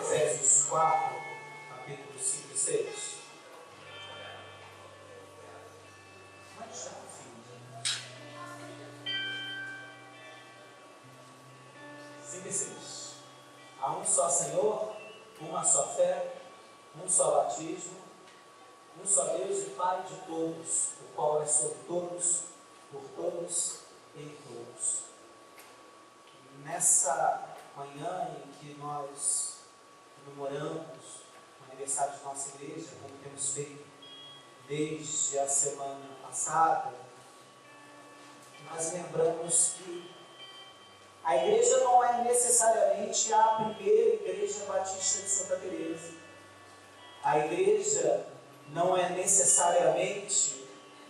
Efésios 4, capítulo 5 e 6. Mas já, filho. 5 e 6. Há um só Senhor, uma só fé, um só batismo, um só Deus e Pai de todos, o qual é sobre todos, por todos e em todos. Nessa manhã em que nós comemoramos o aniversário de nossa igreja, como temos feito desde a semana passada, nós lembramos que a igreja não é necessariamente a primeira igreja batista de Santa Teresa. A igreja não é necessariamente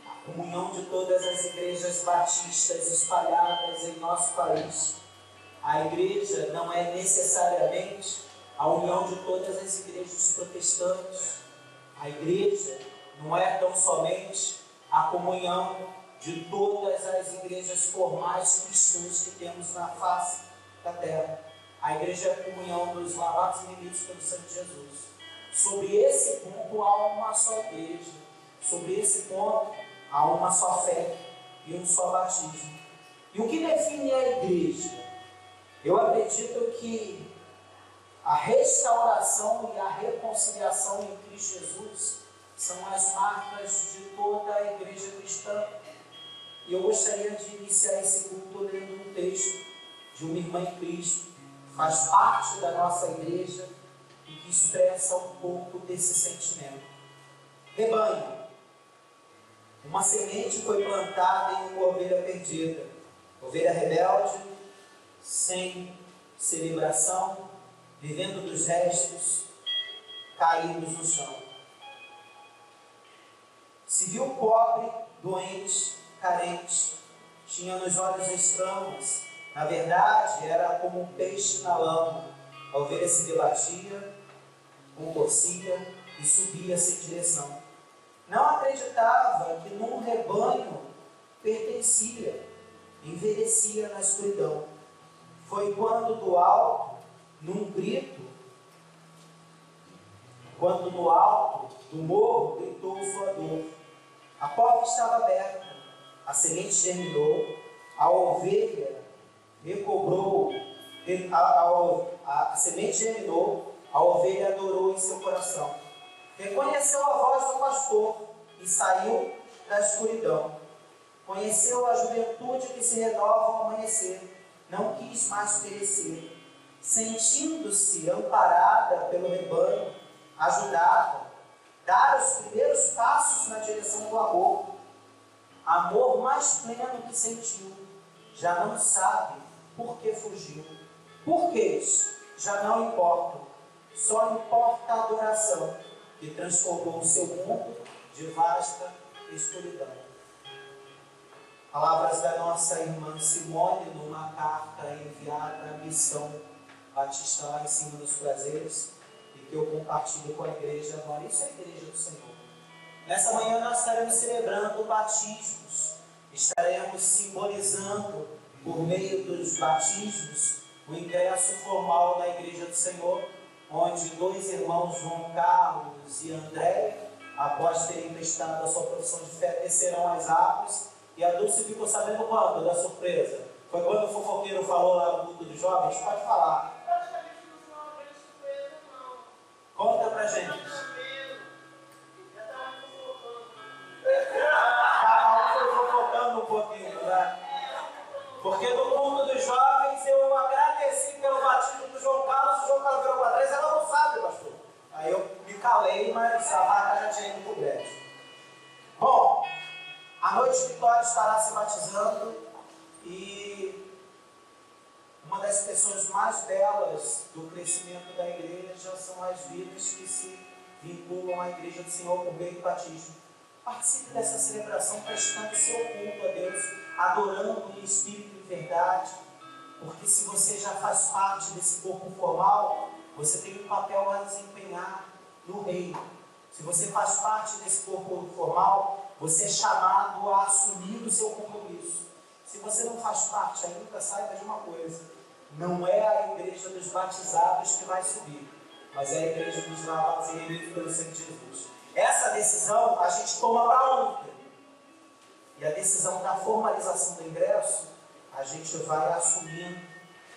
a comunhão de todas as igrejas batistas espalhadas em nosso país. A igreja não é necessariamente a união de todas as igrejas protestantes. A igreja não é tão somente a comunhão de todas as igrejas formais cristãs que temos na face da terra. A igreja é a comunhão dos lavados e remidos pelo sangue de Jesus. Sobre esse ponto há uma só igreja. Sobre esse ponto há uma só fé e um só batismo. E o que define a igreja? Eu acredito que a restauração e a reconciliação em Cristo Jesus são as marcas de toda a igreja cristã. E eu gostaria de iniciar esse culto lendo um texto de uma irmã em Cristo, que faz parte da nossa igreja e que expressa um pouco desse sentimento. Rebanho. Uma semente foi plantada em uma ovelha perdida, ovelha rebelde, sem celebração, vivendo dos restos, caídos no chão. Se viu pobre, doente, carente, tinha nos olhos estranhos, na verdade era como um peixe na lama. A ovelha se debatia, contorcia e subia sem direção. Não acreditava que num rebanho pertencia, envelhecia na escuridão. Foi quando do alto, num grito, quando do alto do morro gritou sua dor. A porta estava aberta, a semente germinou, a ovelha recobrou, a semente germinou, a ovelha adorou em seu coração. Reconheceu a voz do pastor e saiu da escuridão. Conheceu a juventude que se renova ao amanhecer. Não quis mais perecer. Sentindo-se amparada pelo rebanho, ajudada, dar os primeiros passos na direção do amor mais pleno que sentiu, já não sabe por que fugiu. Porquês já não importam, só importa a adoração que transformou o seu mundo de vasta escuridão. Palavras da nossa irmã Simone numa carta enviada à Missão Batista lá em cima dos prazeres e que eu compartilho com a igreja agora. Isso é a igreja do Senhor. Nessa manhã nós estaremos celebrando batismos, estaremos simbolizando por meio dos batismos o ingresso formal na igreja do Senhor, onde dois irmãos, João Carlos e André, após terem prestado a sua profissão de fé, descerão as águas. E a Dulce ficou sabendo quando da surpresa? Foi quando o fofoqueiro Pedro falou lá no culto dos jovens? Pode falar. Conta pra gente. Cada um foi fofocando um pouquinho, né? Porque no culto dos jovens eu agradeci pelo batismo do João Carlos. O João Carlos virou para trás, ela não sabe, pastor. Aí eu me calei, mas a vaca já tinha ido pro brejo. Bom, a noite Vitória estará se batizando e uma das pessoas mais belas do crescimento da igreja são as vidas que se vinculam à igreja do Senhor por meio do batismo. Participe dessa celebração prestando seu culto a Deus, adorando em espírito e em verdade, porque se você já faz parte desse corpo formal, você tem um papel a desempenhar no reino. Se você faz parte desse corpo formal, você é chamado a assumir o seu compromisso. Se você não faz parte ainda, saiba de uma coisa: não é a igreja dos batizados que vai subir, mas é a igreja dos lavados e remidos pelo sangue de Jesus. Essa decisão a gente toma para ontem. E a decisão da formalização do ingresso, a gente vai assumindo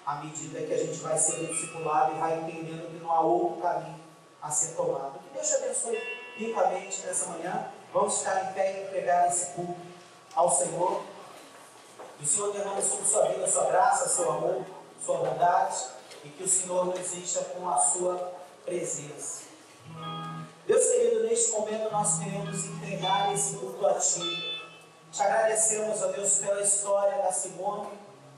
à medida que a gente vai sendo discipulado e vai entendendo que não há outro caminho a ser tomado. Que Deus te abençoe ricamente nessa manhã. Vamos ficar em pé e entregar esse culto ao Senhor. Que o Senhor derrame sobre sua vida, sua graça, seu amor, sua bondade, e que o Senhor nos encha com a sua presença. Deus querido, neste momento nós queremos entregar esse culto a Ti. Te agradecemos, ó Deus, pela história da Simone,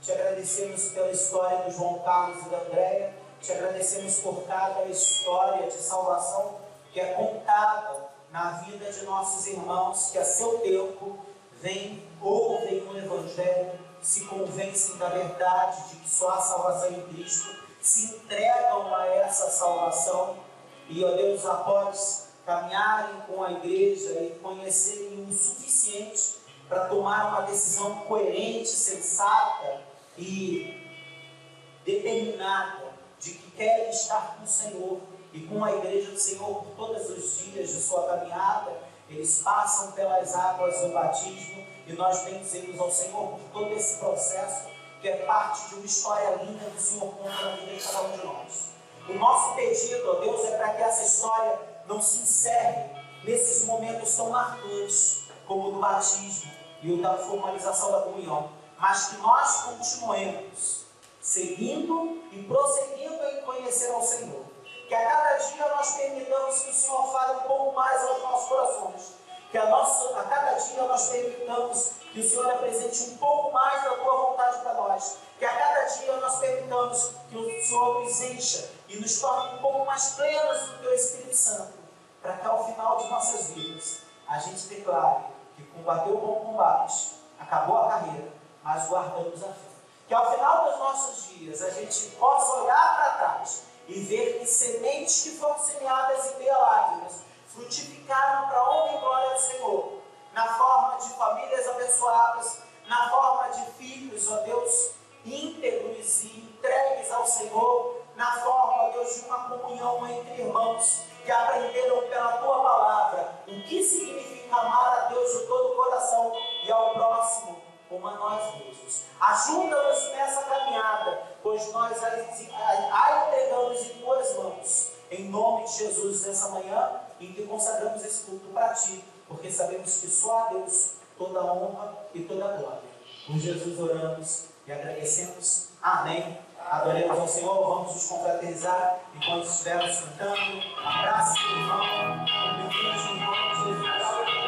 te agradecemos pela história do João Carlos e da Andréia, te agradecemos por cada história de salvação que é contada na vida de nossos irmãos, que a seu tempo vêm, ouvem o Evangelho, se convencem da verdade de que só há salvação em Cristo, se entregam a essa salvação e, ó Deus, após caminharem com a igreja e conhecerem o suficiente para tomar uma decisão coerente, sensata e determinada de que querem estar com o Senhor e com a igreja do Senhor por todos os dias de sua caminhada, eles passam pelas águas do batismo e nós bendizemos ao Senhor por todo esse processo que é parte de uma história linda do Senhor conta na vida de cada um de nós. O nosso pedido, ó Deus, é para que essa história não se encerre nesses momentos tão marcantes como o do batismo e o da formalização da comunhão, mas que nós continuemos seguindo e prosseguindo em conhecer ao Senhor. Que a cada dia nós permitamos que o Senhor fale um pouco mais aos nossos corações. Que a cada dia nós permitamos que o Senhor apresente um pouco mais da Tua vontade para nós. Que a cada dia nós permitamos que o Senhor nos encha e nos torne um pouco mais plenos do Teu Espírito Santo. Para que ao final de nossas vidas a gente declare que combateu o bom combate, acabou a carreira, mas guardamos a fé. Que ao final dos nossos dias a gente possa olhar para trás e ver que sementes que foram semeadas em meio a lágrimas frutificaram para a honra e glória do Senhor, na forma de famílias abençoadas, na forma de filhos, ó Deus, íntegros e entregues ao Senhor, na forma, ó Deus, de uma comunhão entre irmãos que aprenderam pela Tua palavra o que significa amar a Deus de todo o coração e ao próximo como a nós mesmos. Ajuda-nos nessa caminhada, pois nós a entregamos em Tuas mãos. Em nome de Jesus, nessa manhã, em que consagramos esse culto para Ti, porque sabemos que só a Deus toda a honra e toda a glória. Por Jesus oramos e agradecemos. Amém. Adoremos ao Senhor, vamos nos confraternizar enquanto estivermos cantando. Abraço, irmão, bem-vindos no nome de Jesus.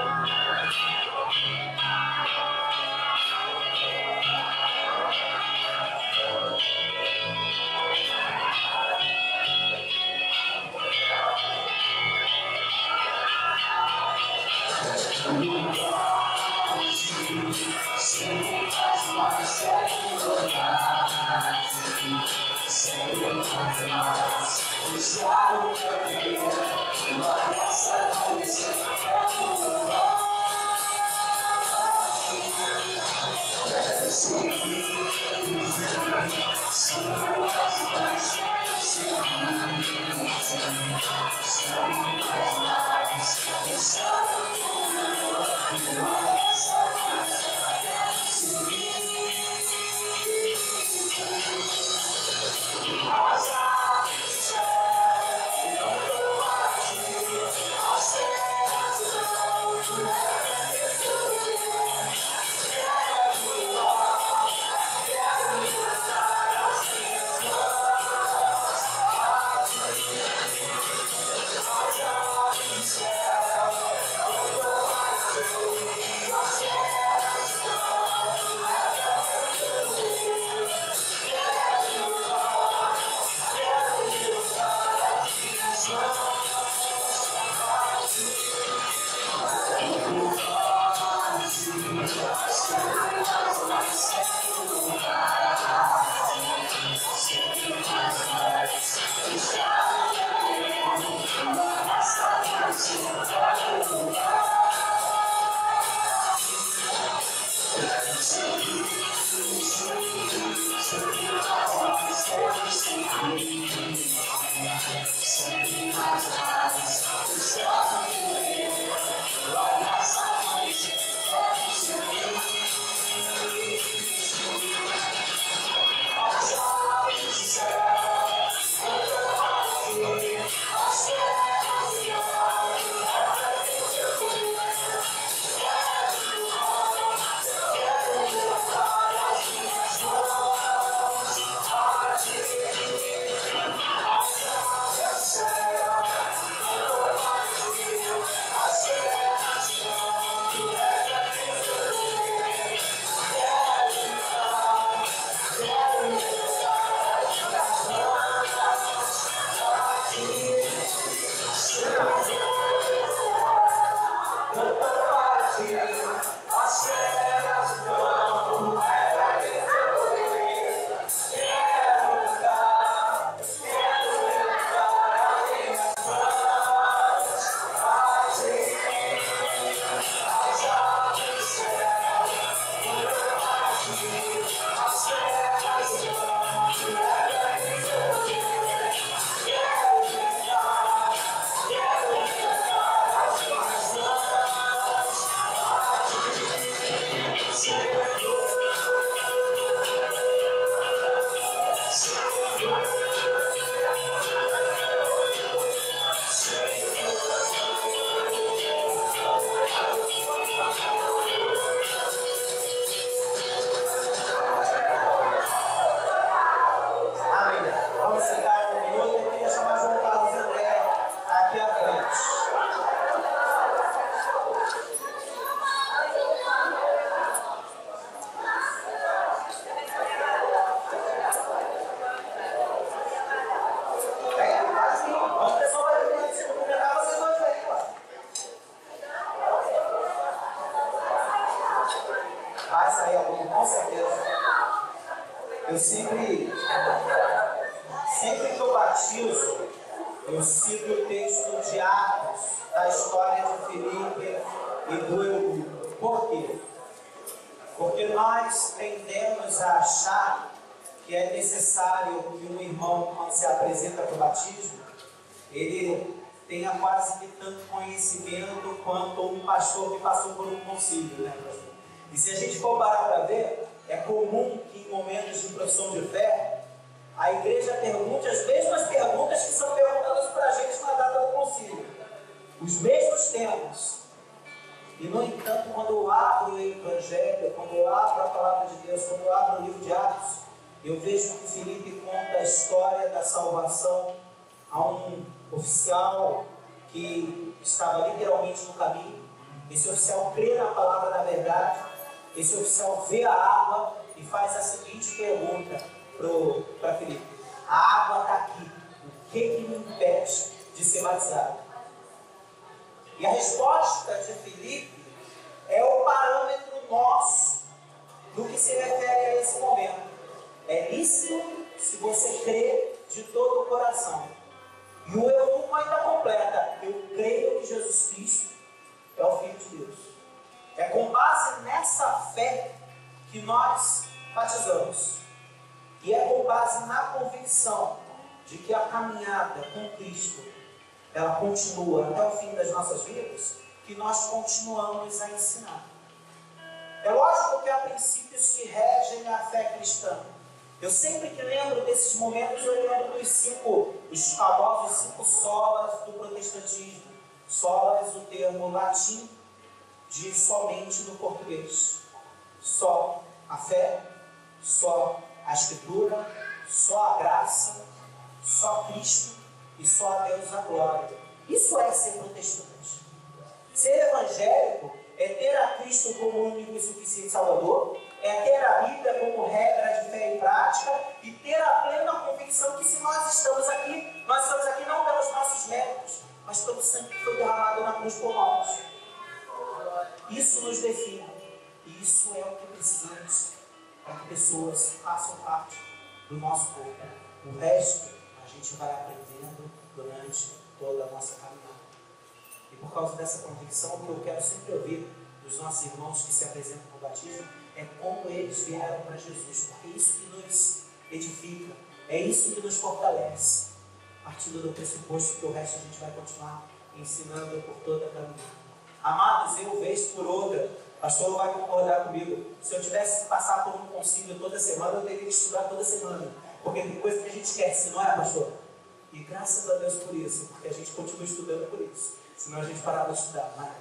Eu sempre que eu batizo, eu cito o texto de Atos, da história de Filipe e do eunuco. Por quê? Porque nós tendemos a achar que é necessário que um irmão, quando se apresenta para o batismo, ele tenha quase que tanto conhecimento quanto um pastor que passou por um concílio, né, pastor? E se a gente for parar para ver, é comum que em momentos de profissão de fé, a igreja pergunte as mesmas perguntas que são perguntadas para a gente na data do concílio. Os mesmos temas. E, no entanto, quando eu abro o Evangelho, quando eu abro a Palavra de Deus, quando eu abro o livro de Atos, eu vejo que Filipe conta a história da salvação a um oficial que estava literalmente no caminho. Esse oficial crê na palavra da verdade. Esse oficial vê a água e faz a seguinte pergunta para Filipe: a água está aqui, o que me impede de ser batizado? E a resposta de Filipe é o parâmetro nosso do que se refere a esse momento. É lícito se você crê de todo o coração. E o eunuco ainda completa: eu creio que Jesus Cristo é o Filho de Deus. É com base nessa fé que nós batizamos. E é com base na convicção de que a caminhada com Cristo, ela continua até o fim das nossas vidas, que nós continuamos a ensinar. É lógico que há princípios que regem a fé cristã. Eu sempre que lembro desses momentos, eu lembro os famosos 5 solas do protestantismo. Solas, o termo latim, diz somente no português. Só a fé, só a Escritura, só a graça, só Cristo e só a Deus a glória. Isso é ser protestante. Ser evangélico é ter a Cristo como único e suficiente Salvador, é ter a Bíblia como regra de fé e prática e ter a plena convicção que se nós estamos aqui não pelos nossos méritos, mas pelo sangue que foi derramado na cruz por nós. Isso nos define e isso é o que precisamos para que pessoas façam parte do nosso corpo. O resto a gente vai aprendendo durante toda a nossa caminhada. E por causa dessa convicção, o que eu quero sempre ouvir dos nossos irmãos que se apresentam no batismo é como eles vieram para Jesus, porque é isso que nos edifica, é isso que nos fortalece, partindo do pressuposto que o resto a gente vai continuar ensinando por toda a caminhada. Amados, eu, vez por outra, o pastor vai concordar comigo, se eu tivesse que passar por um concílio toda semana, eu teria que estudar toda semana, porque tem coisa que a gente quer, se não é, pastor? E graças a Deus por isso, porque a gente continua estudando por isso, senão a gente parava de estudar, não é?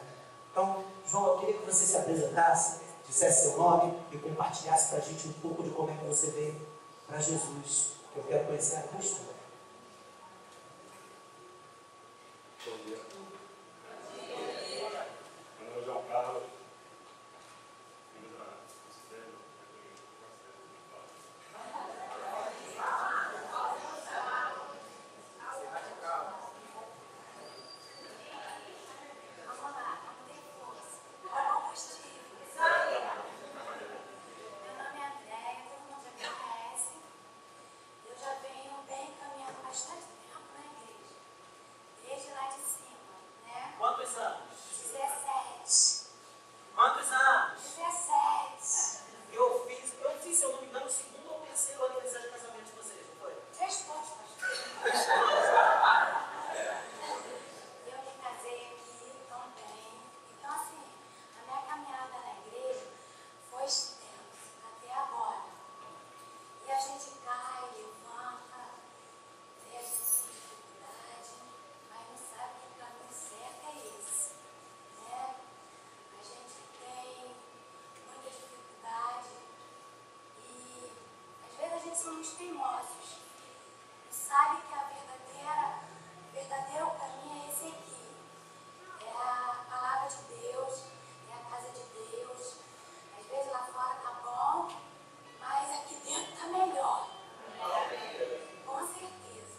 Então, João, eu queria que você se apresentasse, dissesse seu nome e compartilhasse para a gente um pouco de como é que você veio para Jesus. Eu quero conhecer a tua história. Bom dia. Meu nome é João Carlos. Quantos anos? 17. Quantos anos? 17. Eu fiz, se eu não me engano, o segundo ou terceiro aniversário de casamento de vocês, não foi? 3 pontos, pastor. Eu me casei aqui também. Então, assim, a minha caminhada na igreja foi extensa até agora. E a gente cai, levanta, vê as dificuldades, mas não sabe que o caminho certo é esse, né? A gente tem muita dificuldade e às vezes a gente somos teimosos. E sabe que o verdadeiro caminho é esse aqui. É a palavra de Deus, é a casa de Deus. Às vezes lá fora tá bom, mas aqui dentro tá melhor. Com certeza.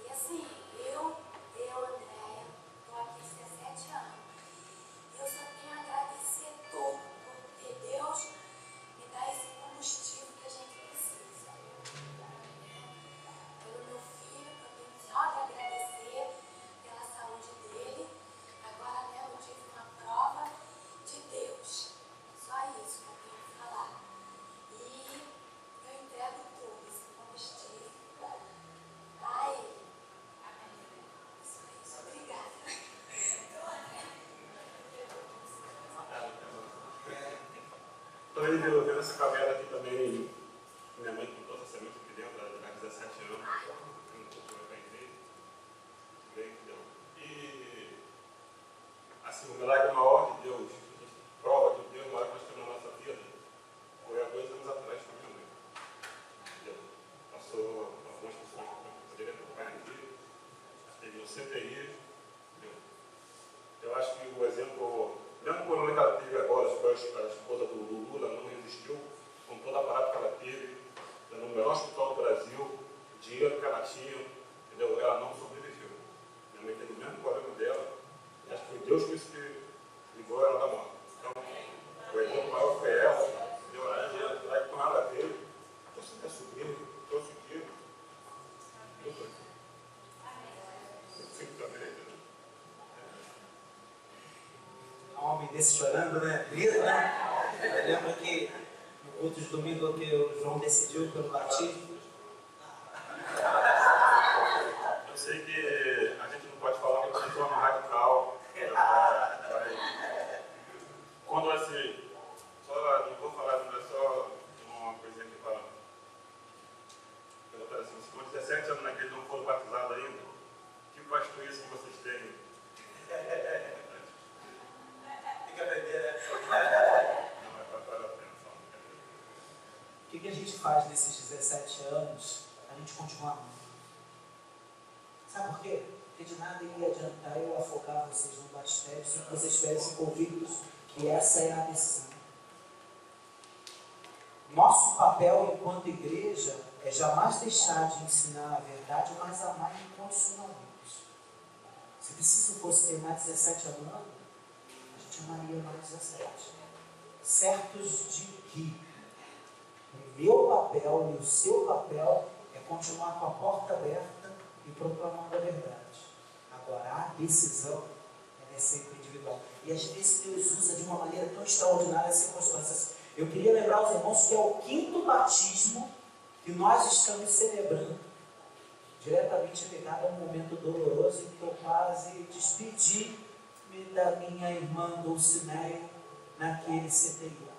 E assim, eu, Andréia, estou aqui há 17 anos. Eu só tenho a agradecer tudo, porque Deus me dá esse combustível que a gente precisa. vendo essa caminhada aqui também, minha mãe contou essa semana aqui dentro, há 17 anos, não foi para a igreja, entendeu? E, assim, o milagre maior de Deus, prova de Deus maior que nós temos na nossa vida, foi há 2 anos atrás com a minha mãe. Entendeu? Passou algumas pessoas que poderiam acompanhar aqui, teve um CTI, entendeu? Eu acho que o exemplo, mesmo quando ela teve agora, a esposa do Lula não resistiu, com todo o aparato que ela teve, no melhor hospital do Brasil, o dinheiro que ela tinha, entendeu? Ela não sobreviveu. Minha mãe teve o mesmo problema dela, e acho que foi Deus que livrou ela da morte. Então, o exemplo maior foi ela, entendeu? Aí com ela veio, trouxe minha sobrinha, trouxe o tio. Eu fico também, entendeu? Um homem desse chorando, né? Lindo, né? Eu lembro que no culto de domingo que o João decidiu pelo batismo. Eu sei que a gente não pode falar de forma radical. Quando assim, só não vou falar, não é só uma coisinha aqui falando. Assim, se com 17 anos na igreja não foram batizados ainda, que pastor isso que vocês têm? Tem que aprender, né? Não é para a pena. O que a gente faz nesses 17 anos? A gente continua amando. Sabe por quê? Porque de nada ia adiantar eu afogar vocês no batistério se vocês estivessem convictos que essa é a decisão. Nosso papel enquanto igreja é jamais deixar de ensinar a verdade, mas amar incondicionalmente. Se preciso fosse ter mais 17 anos, a gente amaria mais 17. Certos de que o meu papel e o seu papel é continuar com a porta aberta e proclamando a verdade. Agora, a decisão é sempre individual. E às vezes Deus usa de uma maneira tão extraordinária as circunstâncias. Eu queria lembrar aos irmãos que é o 5º batismo que nós estamos celebrando, diretamente ligado a um momento doloroso em que eu quase despedi-me da minha irmã Dulcineia naquele CTI.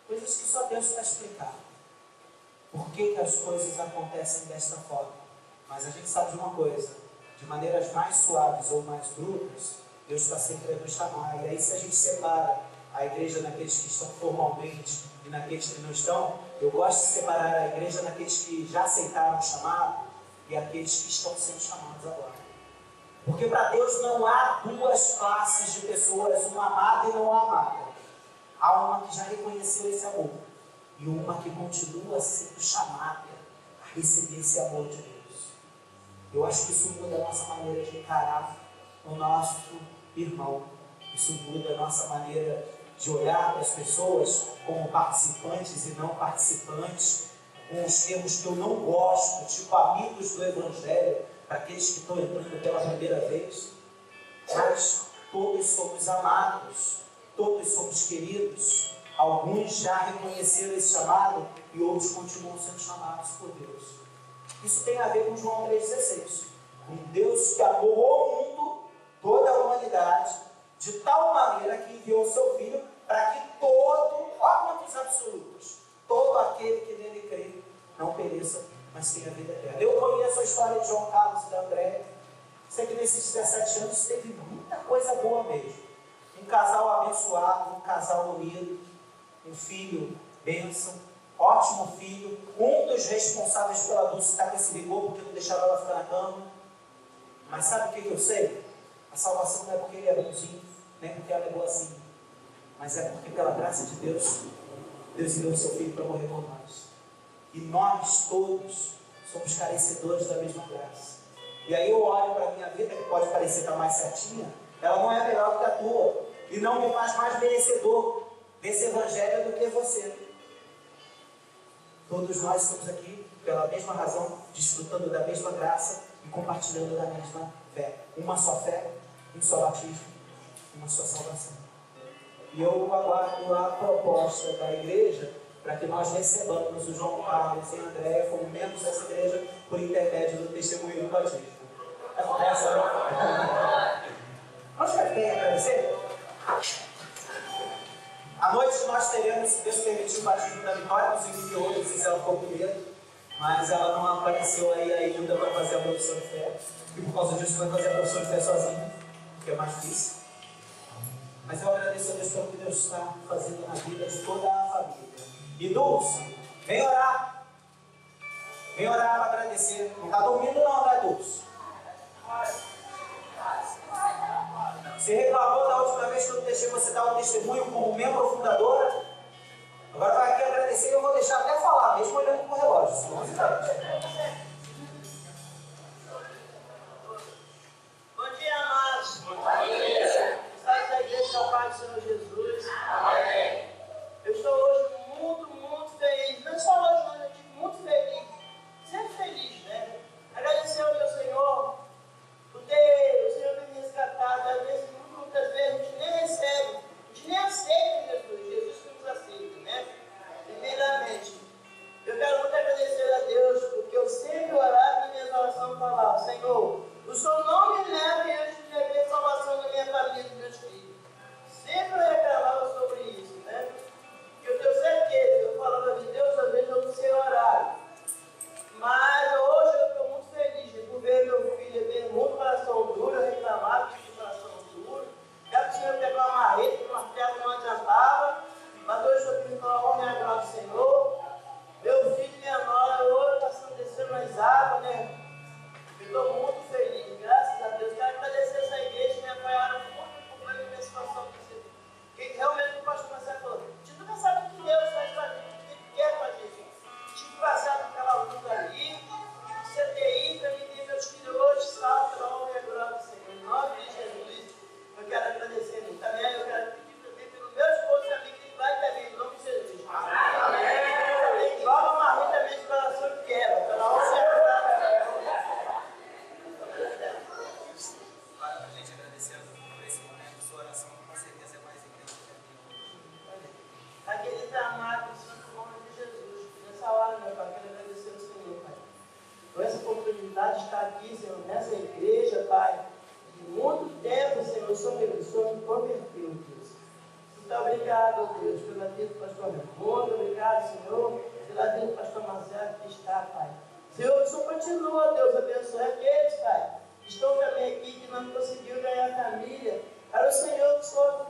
Coisas que só Deus está explicando. Por que as coisas acontecem desta forma? Mas a gente sabe de uma coisa, de maneiras mais suaves ou mais brutas, Deus está sempre a nos chamar. E aí se a gente separa a igreja naqueles que estão formalmente e naqueles que não estão, eu gosto de separar a igreja naqueles que já aceitaram o chamado e aqueles que estão sendo chamados agora. Porque para Deus não há 2 classes de pessoas, uma amada e não amada. Há uma que já reconheceu esse amor e uma que continua sendo chamada a receber esse amor de Deus. Eu acho que isso muda a nossa maneira de encarar o nosso irmão. Isso muda a nossa maneira de olhar para as pessoas como participantes e não participantes, com os termos que eu não gosto, tipo amigos do Evangelho, para aqueles que estão entrando pela primeira vez. Mas todos somos amados, todos somos queridos. Alguns já reconheceram esse chamado e outros continuam sendo chamados por Deus. Isso tem a ver com João 3,16. Um Deus que amou o mundo, toda a humanidade, de tal maneira que enviou o seu Filho para que todo, olha quantos absolutos, todo aquele que nele crê não pereça, mas tenha vida eterna. Eu conheço a história de João Carlos e da Andréia. Sei que nesses 17 anos teve muita coisa boa mesmo. Um casal abençoado, um casal unido, um filho bênção, ótimo filho. Um dos responsáveis pela Dulce estava se ligou porque não deixava ela ficar na cama. Mas sabe o que eu sei? A salvação não é porque ele é bonzinho, nem porque ela é boa assim, mas é porque pela graça de Deus, Deus enviou o seu Filho para morrer por nós. E nós todos somos carecedores da mesma graça. E aí eu olho para a minha vida, que pode parecer estar mais certinha, ela não é melhor do que a tua, e não me faz mais merecedor desse evangelho do que você. Todos nós estamos aqui pela mesma razão, desfrutando da mesma graça e compartilhando da mesma fé. Uma só fé, um só batismo, uma só salvação. E eu aguardo a proposta da igreja para que nós recebamos o João Carlos e a Andréia como membros dessa igreja por intermédio do testemunho do batismo. Essa não? Vamos ficar bem agradecer? À noite nós teremos, se Deus permitir, o batismo da Vitória, inclusive que outros fizeram um pouco medo, mas ela não apareceu aí ainda para fazer a profissão de fé. E por causa disso vai fazer a profissão de fé sozinha, que é mais difícil. Mas eu agradeço a Deus pelo que Deus está fazendo na vida de toda a família. E Dulce, vem orar. Vem orar para agradecer. Não está dormindo não, né, Dulce? Você reclamou da última vez que eu deixei você dar um testemunho como membro fundadora. Agora vai aqui agradecer e eu vou deixar até falar, mesmo olhando para o relógio. Senão você vai. Bom dia, amados. Bom dia. Estamos da igreja da paz do Senhor Jesus. Amém. Eu estou hoje muito feliz. Não só hoje, mas eu digo muito feliz. Sempre feliz, né? Agradecer ao meu Senhor por ter o Senhor me rescatado. Às vezes, muitas vezes, a gente nem recebe, a gente nem aceita Jesus. Jesus que nos aceita, né? Primeiramente, eu quero muito agradecer a Deus, porque eu sempre orava e minhas orações falavam: Senhor, o Senhor não me leva e eu te levei salvação na minha família e dos meus filhos. Sempre eu reclamava sobre isso, né? Porque eu tenho certeza, eu falava de Deus, às vezes eu não sei orar. Mas hoje eu estou muito feliz por ver meu filho ter muito coração duro, eu reclamava de coração duro. Já tinha pegar uma marreta, uma terra não adiantava, mas hoje eu estou falar, homem agrado do Senhor. Meu filho e minha nora hoje estão descendo nas águas, né? Eu estou muito feliz, graças a Deus. Quero agradecer essa igreja que me apoiaram muito por meio da situação que realmente o pastor Marcelo falou. A gente nunca sabe o que Deus faz para a gente, o que Ele quer para a gente. Tive passado por aquela luta ali, CTI, para mim ter meus filhos hoje, salve pela honra e a glória do Senhor. Em nome de Jesus, eu quero agradecer muito. Também eu quero pedir também pelo meu esposo e amigo que vai também, em nome de Jesus. Amém. Igual uma marreta também de coração que quebra, pela honra e a glória. Aqueles amados, em nome de Jesus. Nessa hora, meu Pai, quero agradecer ao Senhor, Pai. Por essa oportunidade de estar aqui, Senhor, nessa igreja, Pai. De muito tempo, Senhor, o Senhor me converteu, Deus. Muito obrigado, Deus, pela vida do pastor Raimundo. Obrigado, Senhor, pela vida do pastor Marcelo que está, Pai. Senhor, o Senhor continua, Deus, abençoe aqueles, Pai, que estão também aqui, que não conseguiu ganhar família. Para o Senhor, que o Senhor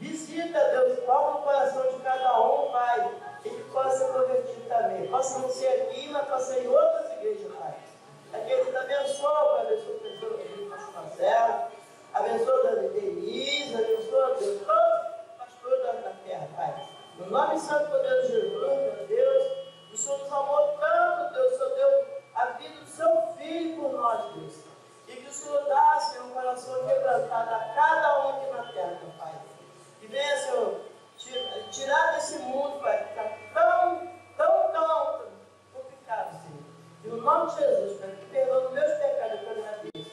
visita, Deus, toca no coração de cada um, Pai, e que possa ser convertido também. Possa não ser aqui, mas possa ser em outras igrejas, Pai. Aqueles abençoa, Pai, abençoa a pessoa do pastor Marcelo, abençoa a Denise, abençoa, Deus, todos os pastores da terra, Pai. No nome santo e poderoso de Jesus, meu Deus, o Senhor nos amou tanto, Deus, o Senhor deu a vida do seu filho por nós, Deus. E que o Senhor dá, Senhor, um coração quebrantado a cada um aqui na terra, meu Pai. Que venha, Senhor, tirar desse mundo, Pai, que está tão complicado, Senhor. E no nome de Jesus, Pai, que perdoa os meus pecados, eu agradeço.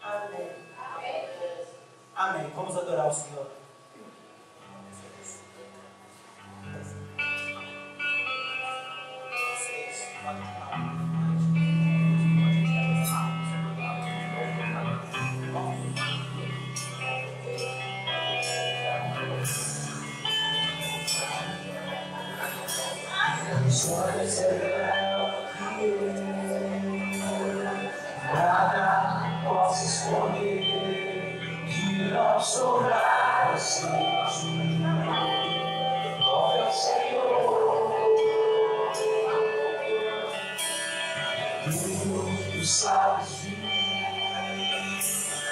Amém. Amém. Amém. Vamos adorar o Senhor. Nada posso esconder de nosso braço. Olha o Senhor, tu sabes de mim,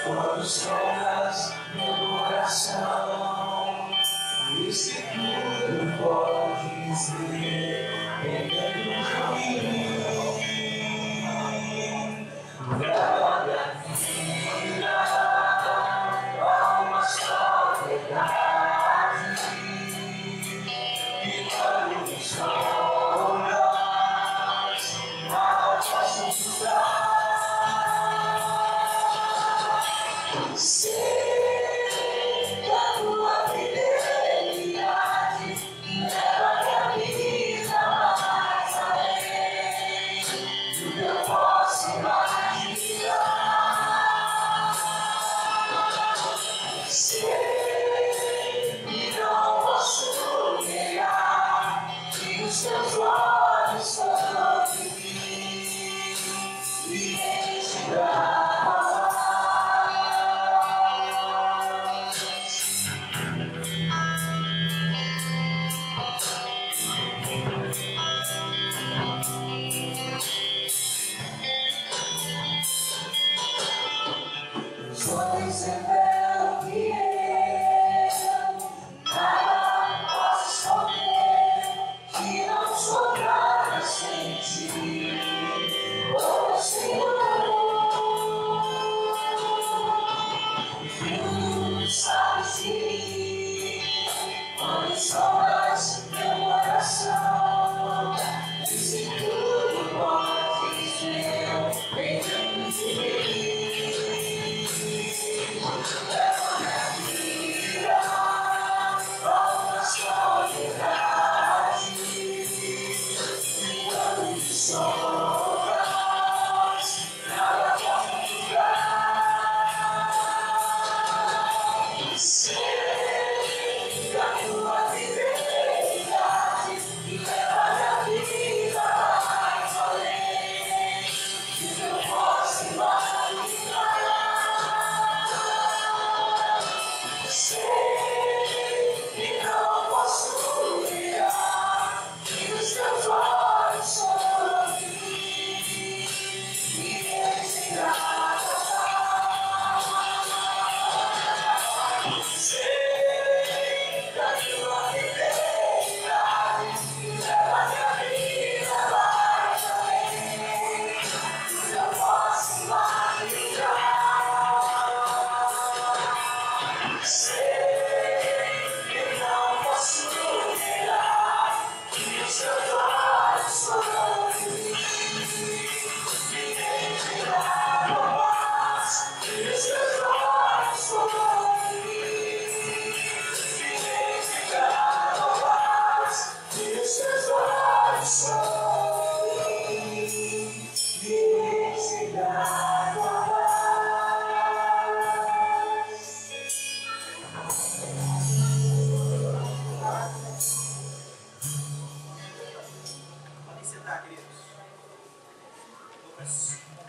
quando sonhas meu coração, e se tudo podes ver, dentro de mim. Da minha vida, há uma só verdade, e quando me sonhas, nada posso mudar. Sei que a tua fidelidade leva minha vida.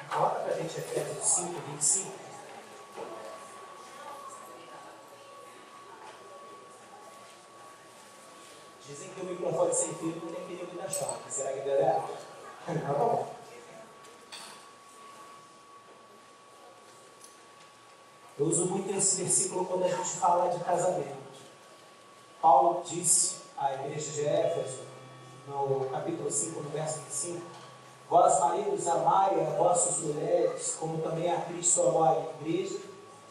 Coloca pra gente Efésios 5, 25. Dizem que o microfone sem fio não tem perigo de achar. Será que é verdade? Tá bom. Eu uso muito esse versículo quando a gente fala de casamento. Paulo disse à igreja de Éfeso, no capítulo 5, no verso 25: vós, maridos, amai a vossas mulheres, como também a Cristo amou a igreja,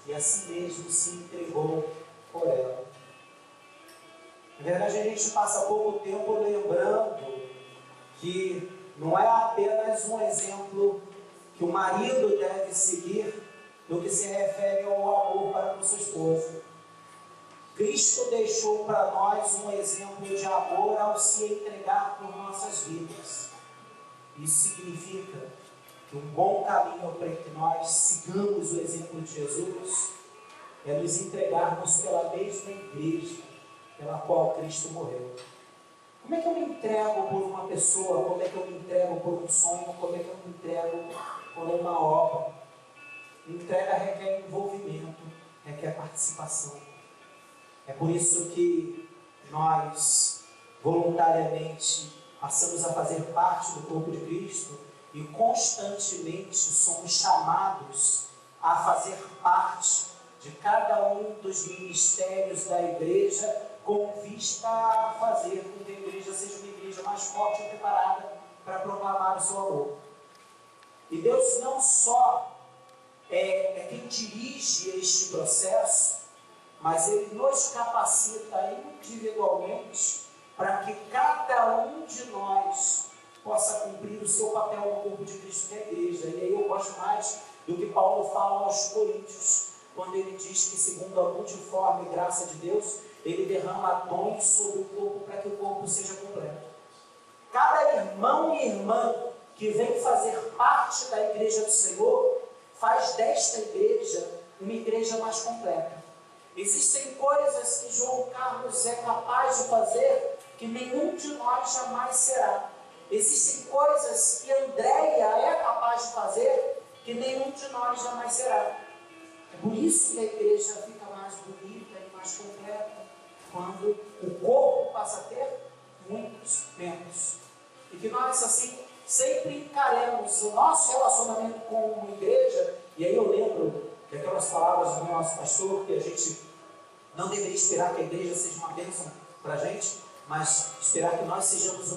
e assim mesmo se entregou por ela. Na verdade, a gente passa pouco tempo lembrando que não é apenas um exemplo que o marido deve seguir no que se refere ao amor para com sua esposa. Cristo deixou para nós um exemplo de amor ao se entregar por nossas vidas. Isso significa que um bom caminho para que nós sigamos o exemplo de Jesus é nos entregarmos pela mesma igreja pela qual Cristo morreu. Como é que eu me entrego por uma pessoa? Como é que eu me entrego por um sonho? Como é que eu me entrego por uma obra? Entrega requer envolvimento, requer participação. É por isso que nós voluntariamente passamos a fazer parte do corpo de Cristo e constantemente somos chamados a fazer parte de cada um dos ministérios da igreja, com vista a fazer com que a igreja seja uma igreja mais forte e preparada para proclamar o seu amor. E Deus não só é quem dirige este processo, mas Ele nos capacita individualmente para que cada um de nós possa cumprir o seu papel no corpo de Cristo, que é a igreja. E aí eu gosto mais do que Paulo fala aos Coríntios, quando ele diz que, segundo a multiforme graça de Deus, Ele derrama dons sobre o corpo para que o corpo seja completo. Cada irmão e irmã que vem fazer parte da igreja do Senhor faz desta igreja uma igreja mais completa. Existem coisas que João Carlos é capaz de fazer que nenhum de nós jamais será. Existem coisas que Andréia é capaz de fazer que nenhum de nós jamais será. É por isso que a igreja fica mais bonita e mais completa quando o corpo passa a ter muitos membros. E que nós, assim, sempre encaremos o nosso relacionamento com uma igreja. E aí eu lembro daquelas palavras do nosso pastor, que a gente não deveria esperar que a igreja seja uma bênção para a gente, mas esperar que nós sejamos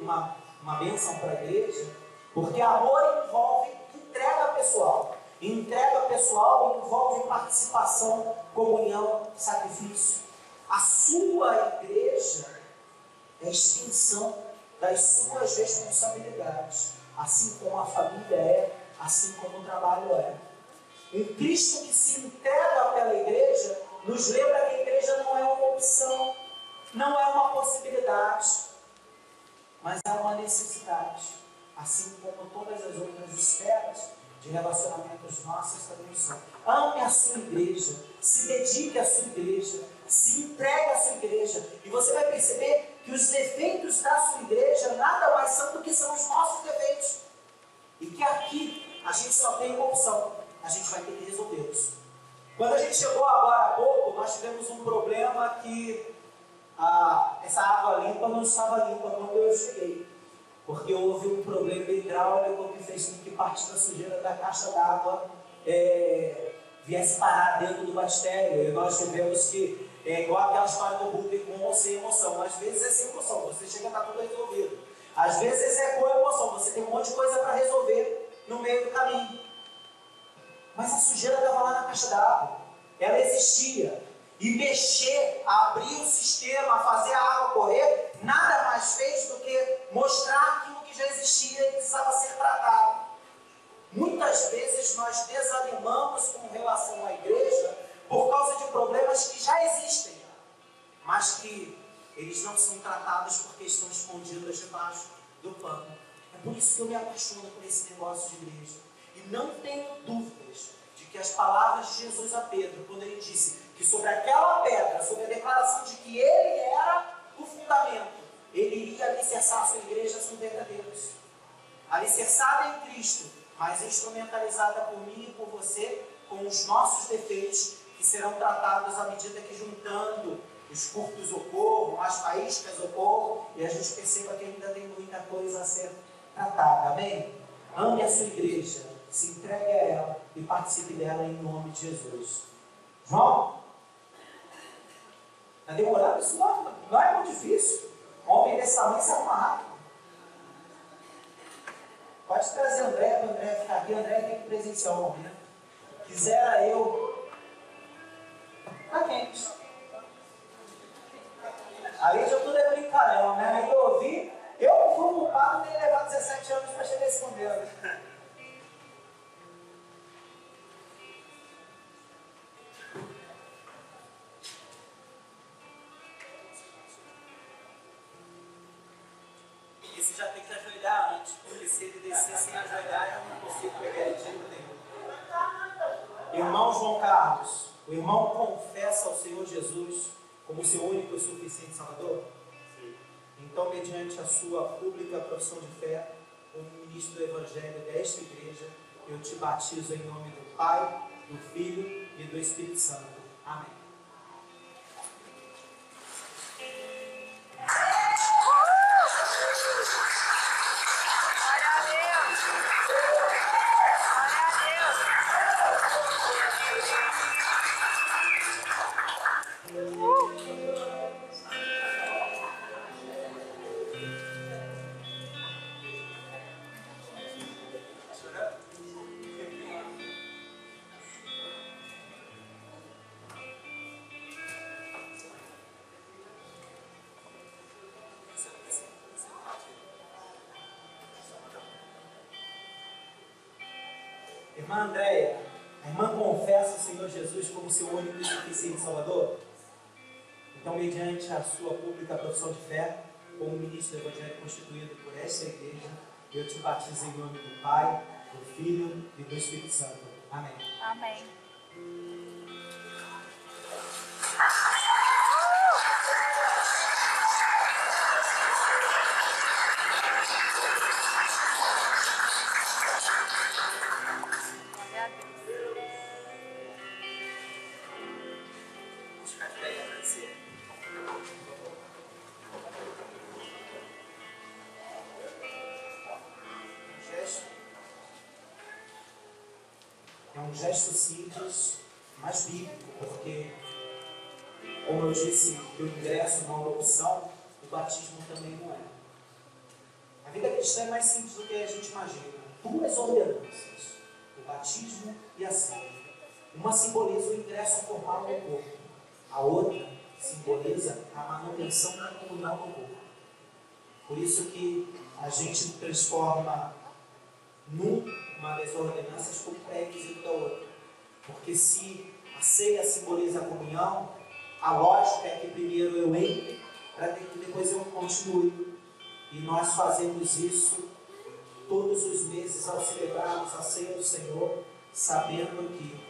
uma uma bênção para a igreja, porque amor envolve entrega pessoal. E entrega pessoal envolve participação, comunhão, sacrifício. A sua igreja é a extensão das suas responsabilidades, assim como a família é, assim como o trabalho é. Um Cristo que se entrega pela igreja nos lembra que a igreja não é uma opção, não é uma possibilidade, mas é uma necessidade, assim como todas as outras esferas de relacionamentos nossas também são. Ame a sua igreja, se dedique à sua igreja, se entregue à sua igreja, e você vai perceber que os defeitos da sua igreja nada mais são do que são os nossos defeitos, e que aqui a gente só tem uma opção: a gente vai ter que resolvê-los. Quando a gente chegou agora há pouco, nós tivemos um problema que essa água limpa não estava limpa quando eu cheguei, porque houve um problema hidráulico que fez com que parte da sujeira da caixa d'água viesse parar dentro do bastério, e nós tivemos que, igual aquela história do Rubem, com ou sem emoção. Às vezes é sem emoção, você chega a estar tudo resolvido. Às vezes é com emoção, você tem um monte de coisa para resolver no meio do caminho. Mas a sujeira estava lá na caixa d'água, ela existia. E mexer, abrir o sistema, fazer a água correr, nada mais fez do que mostrar aquilo que já existia e precisava ser tratado. Muitas vezes nós desanimamos com relação à igreja por causa de problemas que já existem, mas que eles não são tratados porque estão escondidos debaixo do pano. É por isso que eu me apaixono por esse negócio de igreja. E não tenho dúvidas de que as palavras de Jesus a Pedro, quando ele disse que sobre aquela pedra, sobre a declaração de que ele era o fundamento, ele iria alicerçar a sua igreja, são verdadeiros. Alicerçada em Cristo, mas instrumentalizada por mim e por você, com os nossos defeitos, que serão tratados à medida que, juntando os curtos ocorram, as faíscas ocorram, e a gente perceba que ainda tem muita coisa a ser tratada. Amém? Ame a sua igreja, se entregue a ela e participe dela em nome de Jesus. João? Está demorando isso? Não é muito difícil. Um homem desse tamanho se arruma rápido. Pode trazer André, para o André ficar aqui. André tem que presenciar o momento. Quisera eu. Está quente. Além de tudo é brincalhão, né? Aí eu ouvi, eu fui culpado de ter levado 17 anos para chegar a esse modelo. Esse já tem que ajoelhar antes, porque se ele descer sem ajoelhar, eu não consigo pegar ele de jeito nenhum. Irmão João Carlos, o irmão confessa ao Senhor Jesus como seu único e suficiente Salvador? Sim. Então, mediante a sua pública profissão de fé, como ministro do Evangelho desta igreja, eu te batizo em nome do Pai, do Filho e do Espírito Santo. Amém. Irmã Andréia, a irmã confessa o Senhor Jesus como seu único e suficiente Salvador? Então, mediante a sua pública profissão de fé, como ministro do Evangelho constituído por esta igreja, eu te batizo em nome do Pai, do Filho e do Espírito Santo. Amém. Amém. É um gesto simples, mas bíblico, porque, como eu disse, que o ingresso não é uma opção, o batismo também não é. A vida cristã é mais simples do que a gente imagina. 2 ordenanças, o batismo e a ceia. Uma simboliza o ingresso formal no corpo, a outra simboliza a manutenção da comunhão no corpo. Por isso que a gente transforma numa das ordenanças como pré-requisito da outra. Porque se a ceia simboliza a comunhão, a lógica é que primeiro eu entre, para que depois eu continue. E nós fazemos isso todos os meses ao celebrarmos a ceia do Senhor, sabendo que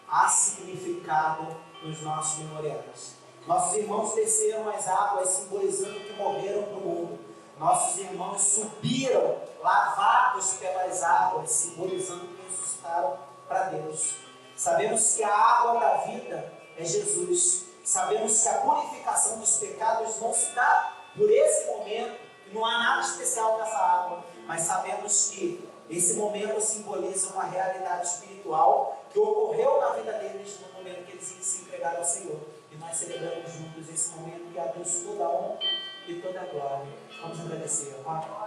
há significado nos nossos memoriais. Nossos irmãos desceram as águas, simbolizando que morreram para o mundo. Nossos irmãos subiram, lavados pelas águas, simbolizando que ressuscitaram para Deus. Sabemos que a água da vida é Jesus. Sabemos que a purificação dos pecados não se dá por esse momento, que não há nada especial nessa água, mas sabemos que esse momento simboliza uma realidade espiritual que ocorreu na vida deles no momento que eles se entregaram ao Senhor. E nós celebramos juntos esse momento e a Deus toda a honra e toda a glória. Vamos agradecer.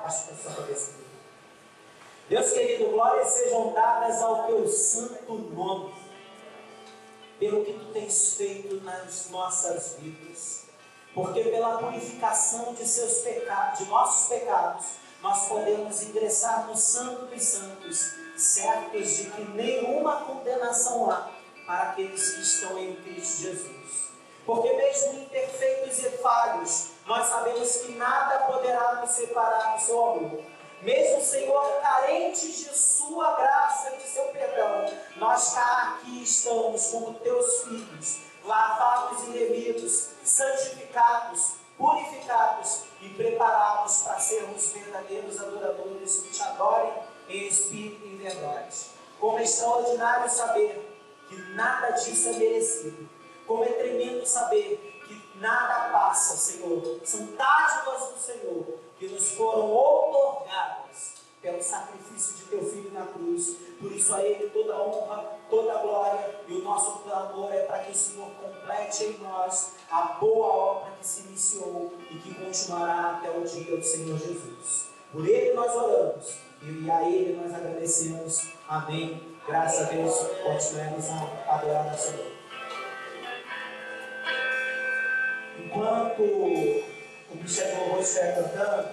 Acho que é só cabeça. Deus querido, glórias sejam dadas ao teu santo nome, pelo que tu tens feito nas nossas vidas. Porque pela purificação de seus pecados, de nossos pecados, nós podemos ingressar no Santo dos Santos, certos de que nenhuma condenação há para aqueles que estão em Cristo Jesus. Porque mesmo imperfeitos e falhos, nós sabemos que nada poderá nos separar do seu amor. Mesmo, Senhor, carentes de sua graça e de seu perdão, nós aqui estamos como teus filhos, lavados e remidos, santificados, purificados e preparados para sermos verdadeiros adoradores que te adorem em espírito e em verdade. Como é extraordinário saber que nada disso é merecido. Como é tremendo saber que nada passa, Senhor. São dádivas do Senhor que nos foram outorgadas pelo sacrifício de teu Filho na cruz. Por isso a Ele toda a honra, toda a glória, e o nosso clamor é para que o Senhor complete em nós a boa obra que se iniciou e que continuará até o dia do Senhor Jesus. Por Ele nós oramos e a Ele nós agradecemos. Amém. Graças a Deus, continuemos a adorar ao Senhor. Enquanto o Michel Lobo estiver cantando,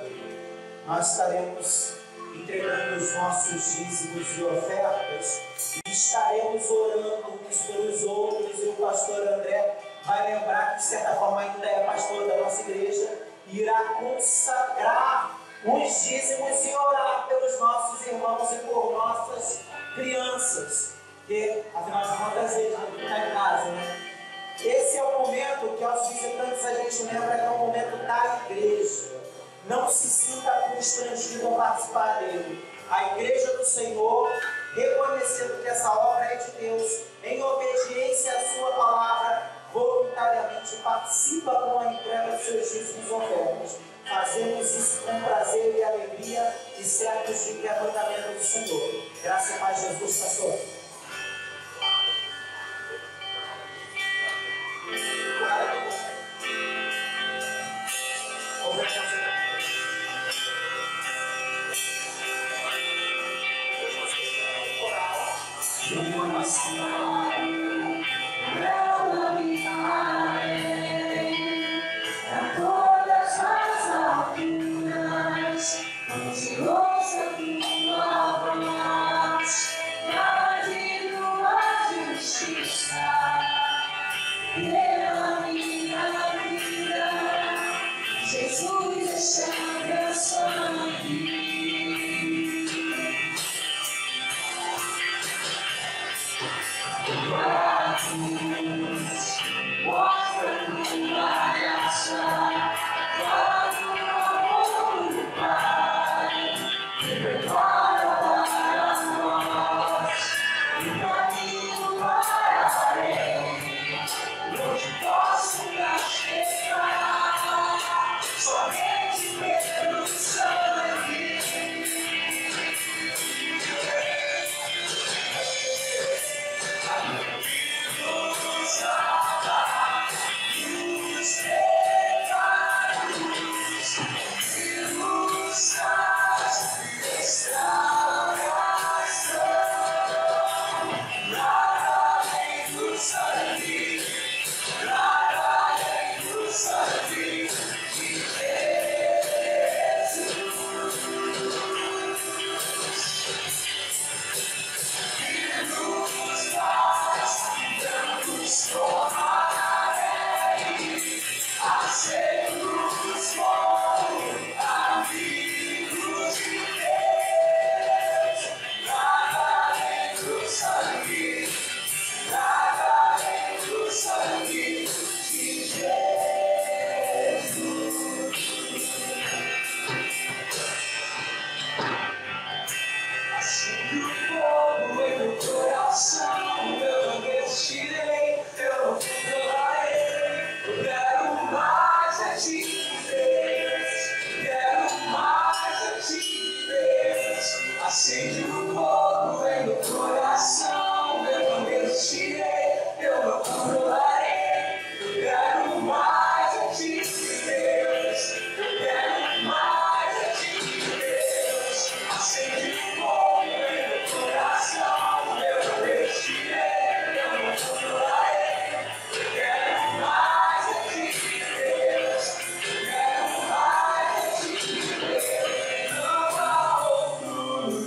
nós estaremos entregando os nossos dízimos e ofertas e estaremos orando uns pelos outros. E o pastor André vai lembrar que de certa forma ainda é pastor da nossa igreja e irá consagrar os dízimos e orar pelos nossos irmãos e por nossas crianças, que afinal de contas eles não estão em casa, né? Esse é o momento que aos visitantes a gente lembra que é o momento da igreja. Não se sinta constrangido a participar dele. A igreja do Senhor, reconhecendo que essa obra é de Deus, em obediência à sua palavra, voluntariamente participa com a entrega dos seus dízimos e ofertas. Fazemos isso com prazer e alegria e certos de que é mandamento do Senhor. Graças a Pai Jesus, pastor.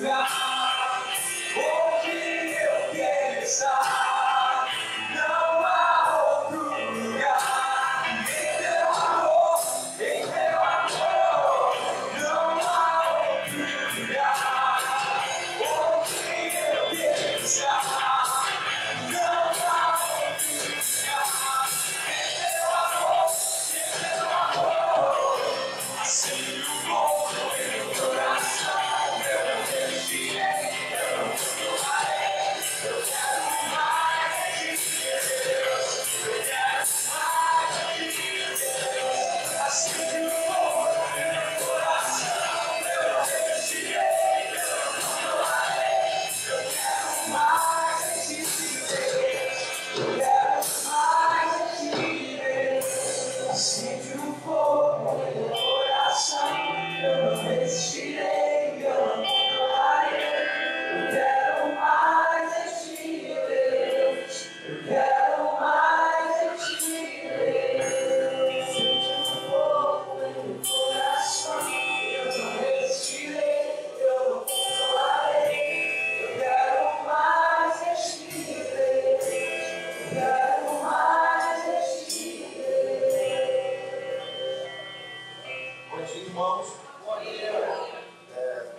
lugar onde eu quero estar. Não há outro lugar em teu amor, não há outro lugar onde eu quero estar. Não há outro lugar em teu amor, assim o bom em meu coração, eu refletirei, eu não provarei, eu quero mais de Deus, eu quero mais de Deus, assim o bom em meu coração, eu refletirei, eu não provarei, eu quero mais de Deus, eu quero mais de Deus, acende o fogo em meu coração, eu não resistirei, eu não controlarei, eu quero mais de Deus, eu quero mais de Deus, acende o fogo em meu coração, eu não resistirei, eu não controlarei, eu quero mais de Deus, eu quero mais de Deus. Bom dia, irmãos. Bom dia.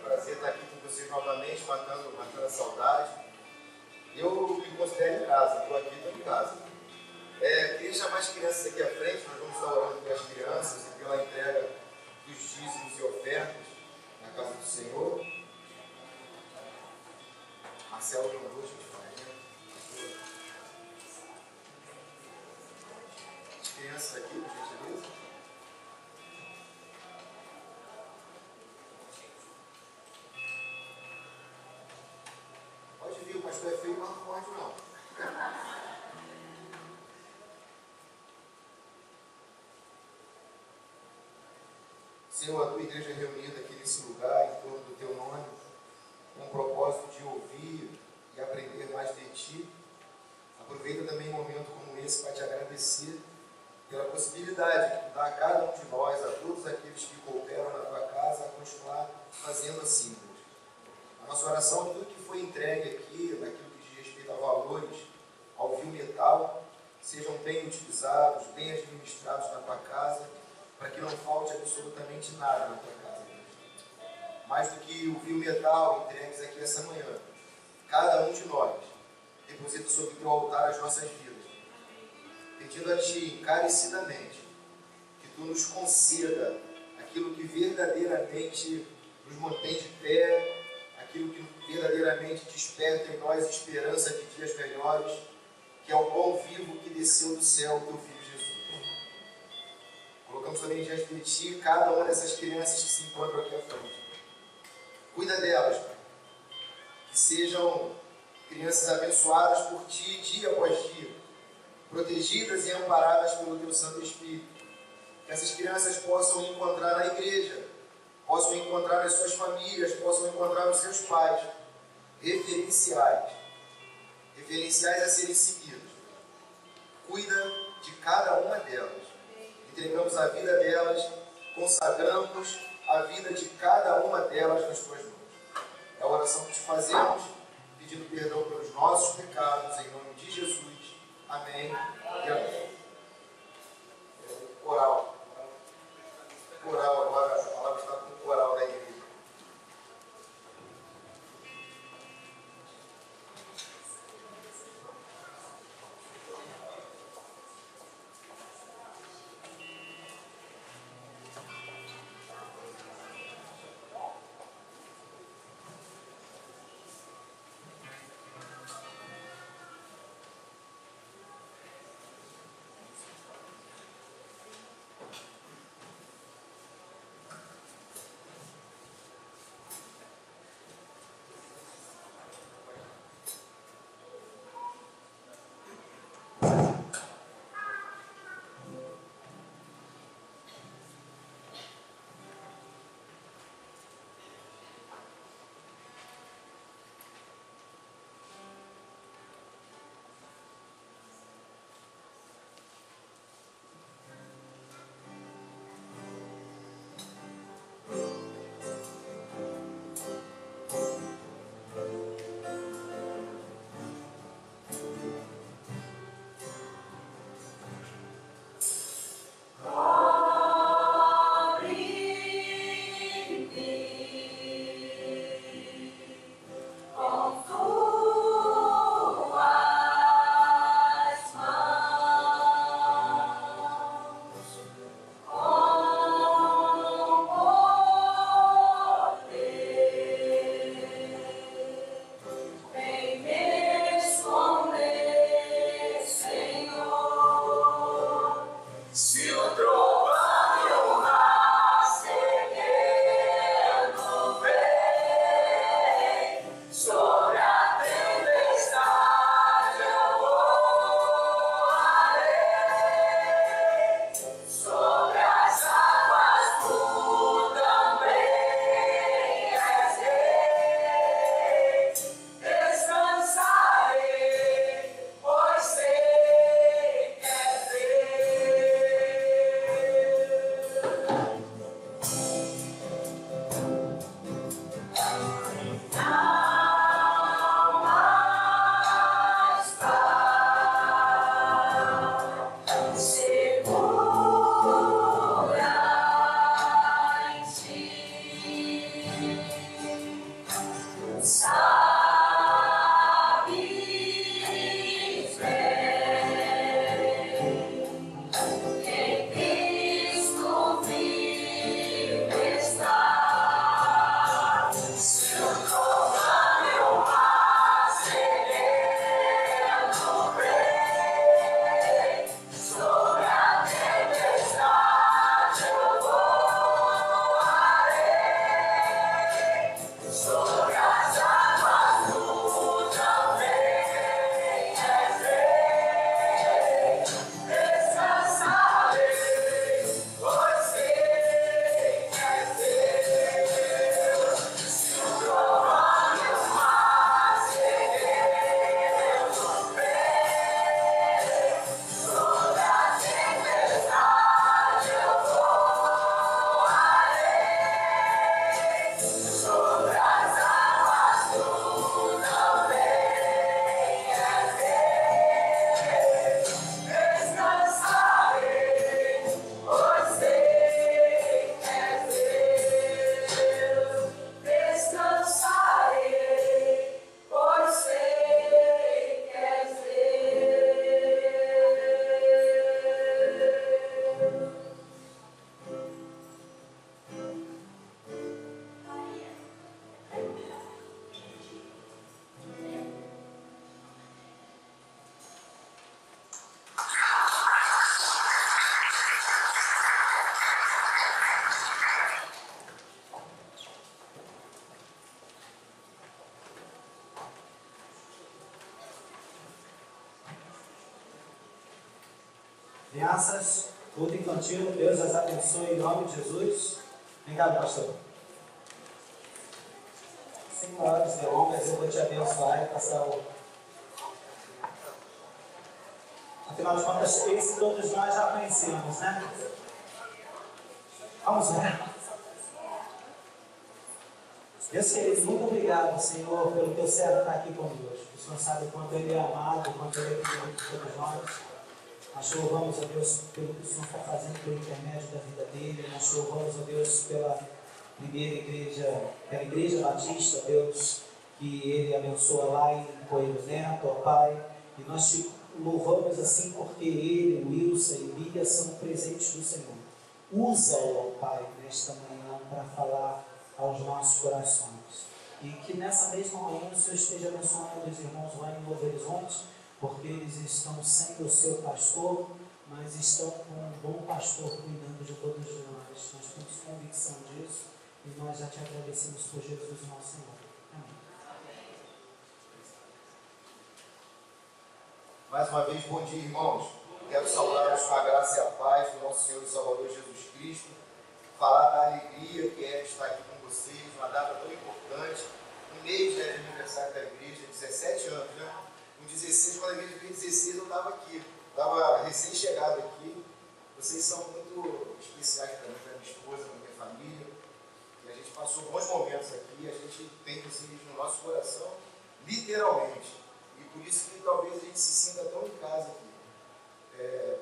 Prazer estar aqui com vocês novamente, matando a saudade. Eu me considero em casa, estou aqui, estou em casa. Queria chamar as crianças aqui à frente, nós vamos estar orando pelas crianças e pela entrega dos dízimos e ofertas na casa do Senhor. Marcelo não hoje, a gente faz, né? As crianças aqui, por gentileza. Pode vir, o pastor é feio, mas não pode não. Senhor, a tua igreja é reunida aqui nesse lugar, em torno do teu nome, com o propósito de ouvir e aprender mais de ti. Aproveita também um momento como esse para te agradecer pela possibilidade que tu dá a cada um de nós, a todos aqueles que cooperam na tua casa, a continuar fazendo assim, Deus. A nossa oração, tudo que foi entregue aqui, naquilo que diz respeito a valores, ao fio metal, sejam bem utilizados, bem administrados na tua casa, para que não falte absolutamente nada na tua casa, Deus. Mais do que o fio metal entregues aqui essa manhã, cada um de nós deposita sobre o teu altar as nossas vidas, pedindo a ti encarecidamente que tu nos conceda aquilo que verdadeiramente nos mantém de pé, aquilo que verdadeiramente desperta em nós esperança de dias melhores, que é o pão vivo que desceu do céu, o teu Filho Jesus. Colocamos também diante de ti cada uma dessas crianças que se encontram aqui à frente. Cuida delas, Pai. Que sejam crianças abençoadas por ti dia após dia, protegidas e amparadas pelo teu Santo Espírito. Que essas crianças possam encontrar na igreja, possam encontrar nas suas famílias, possam encontrar nos seus pais referenciais a serem seguidos. Cuida de cada uma delas. Entregamos a vida delas, consagramos a vida de cada uma delas nas tuas mãos. É a oração que te fazemos, pedindo perdão pelos nossos pecados, em nome de Jesus. Amém e amém. Coral. Coral agora, a palavra está com o coral da igreja. Crianças, culto infantil, Deus as abençoe em nome de Jesus. Obrigado, pastor. Sem maiores delongas, eu vou te abençoar e passar o. Afinal de contas, esse todos nós já conhecemos, né? Vamos lá. Deus querido, muito obrigado, Senhor, pelo teu servo estar aqui conosco. O Senhor sabe o quanto ele é amado, o quanto ele é querido por todos nós. Nós louvamos, ó Deus, pelo que o Senhor está fazendo pelo intermédio da vida dele. Nós louvamos, ó Deus, pela primeira igreja, pela Igreja Batista, Deus, que ele abençoa lá em Coelho Neto, ó Pai. E nós te louvamos assim porque ele, Wilson e Bia são presentes do Senhor. Usa-o, ó Pai, nesta manhã para falar aos nossos corações. E que nessa mesma manhã o Senhor esteja abençoando os irmãos lá em Novo Horizonte, porque eles estão sem o seu pastor, mas estão com um bom pastor cuidando de todos nós. Nós temos convicção disso e nós já te agradecemos por Jesus, nosso Senhor. Amém. Mais uma vez, bom dia, irmãos. Quero saudá-los com a graça e a paz do nosso Senhor e Salvador Jesus Cristo. Falar da alegria que é estar aqui com vocês, uma data tão importante. Um mês de aniversário da igreja, 17 anos, né? Com 16, quando a igreja fez 16, eu estava aqui. Estava recém-chegado aqui. Vocês são muito especiais para mim, para minha esposa, para minha família. E a gente passou bons momentos aqui. A gente tem vocês no nosso coração, literalmente. E por isso que talvez a gente se sinta tão em casa aqui.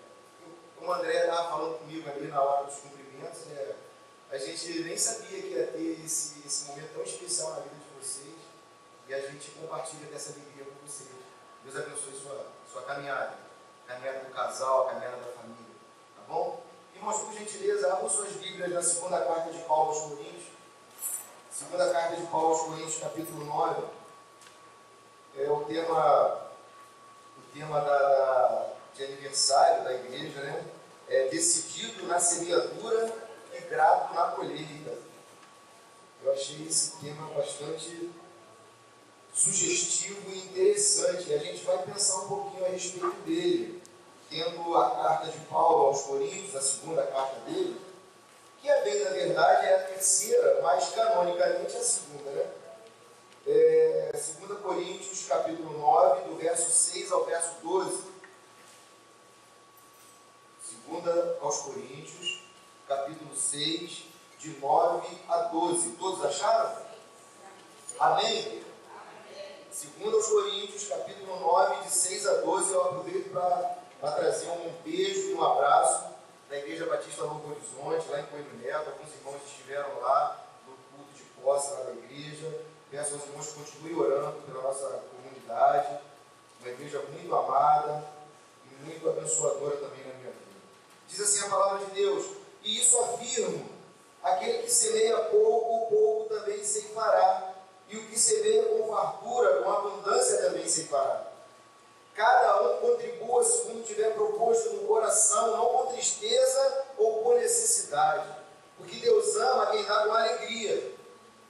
Como o André estava falando comigo ali na hora dos cumprimentos, a gente nem sabia que ia ter esse momento tão especial na vida de vocês. E a gente compartilha dessa alegria com vocês. Deus abençoe sua caminhada. A caminhada do casal, a caminhada da família. Tá bom? Irmãos, por gentileza, abram suas Bíblias na segunda carta de Paulo aos Coríntios. Segunda carta de Paulo aos Coríntios, capítulo 9. É o tema de aniversário da igreja, né? É decidido na semeadura e grato na colheita. Eu achei esse tema bastante sugestivo e interessante. E a gente vai pensar um pouquinho a respeito dele, tendo a carta de Paulo aos Coríntios, a segunda carta dele, que é bem, na verdade, é a terceira, mas canonicamente a segunda, né? 2 Coríntios, capítulo 9, do verso 6 ao verso 12. 2 aos Coríntios, capítulo 6, de 9 a 12. Todos acharam? Amém? 2 aos Coríntios, capítulo 9, de 6 a 12, eu aproveito para trazer um beijo e um abraço da Igreja Batista Novo Horizonte, lá em Coelho Neto. Alguns irmãos estiveram lá no culto de posse lá da igreja. Peço aos irmãos que continuem orando pela nossa comunidade, uma igreja muito amada e muito abençoadora também na minha vida. Diz assim a palavra de Deus: e isso afirmo, aquele que semeia pouco, pouco também ceifará, e o que semeia com fartura, com abundância também ceifará. Cada um contribua segundo tiver proposto no coração, não com tristeza ou por necessidade, porque Deus ama quem dá com alegria.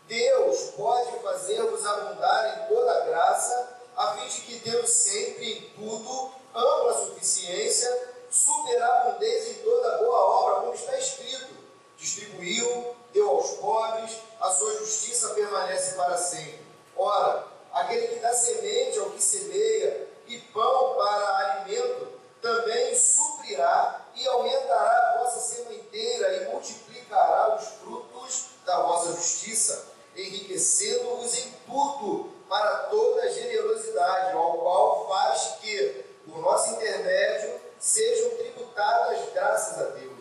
Deus pode fazer-vos abundar em toda graça, a fim de que, tendo sempre em tudo ampla suficiência, superabundez em toda boa obra, como está escrito: distribuiu, deu aos pobres, a sua justiça permanece para sempre. Ora, aquele que dá semente ao que semeia e pão para alimento, também suprirá e aumentará a vossa sementeira e multiplicará os frutos da vossa justiça, enriquecendo-vos em tudo para toda generosidade, ao qual faz que, por nosso intermédio, sejam tributadas graças a Deus.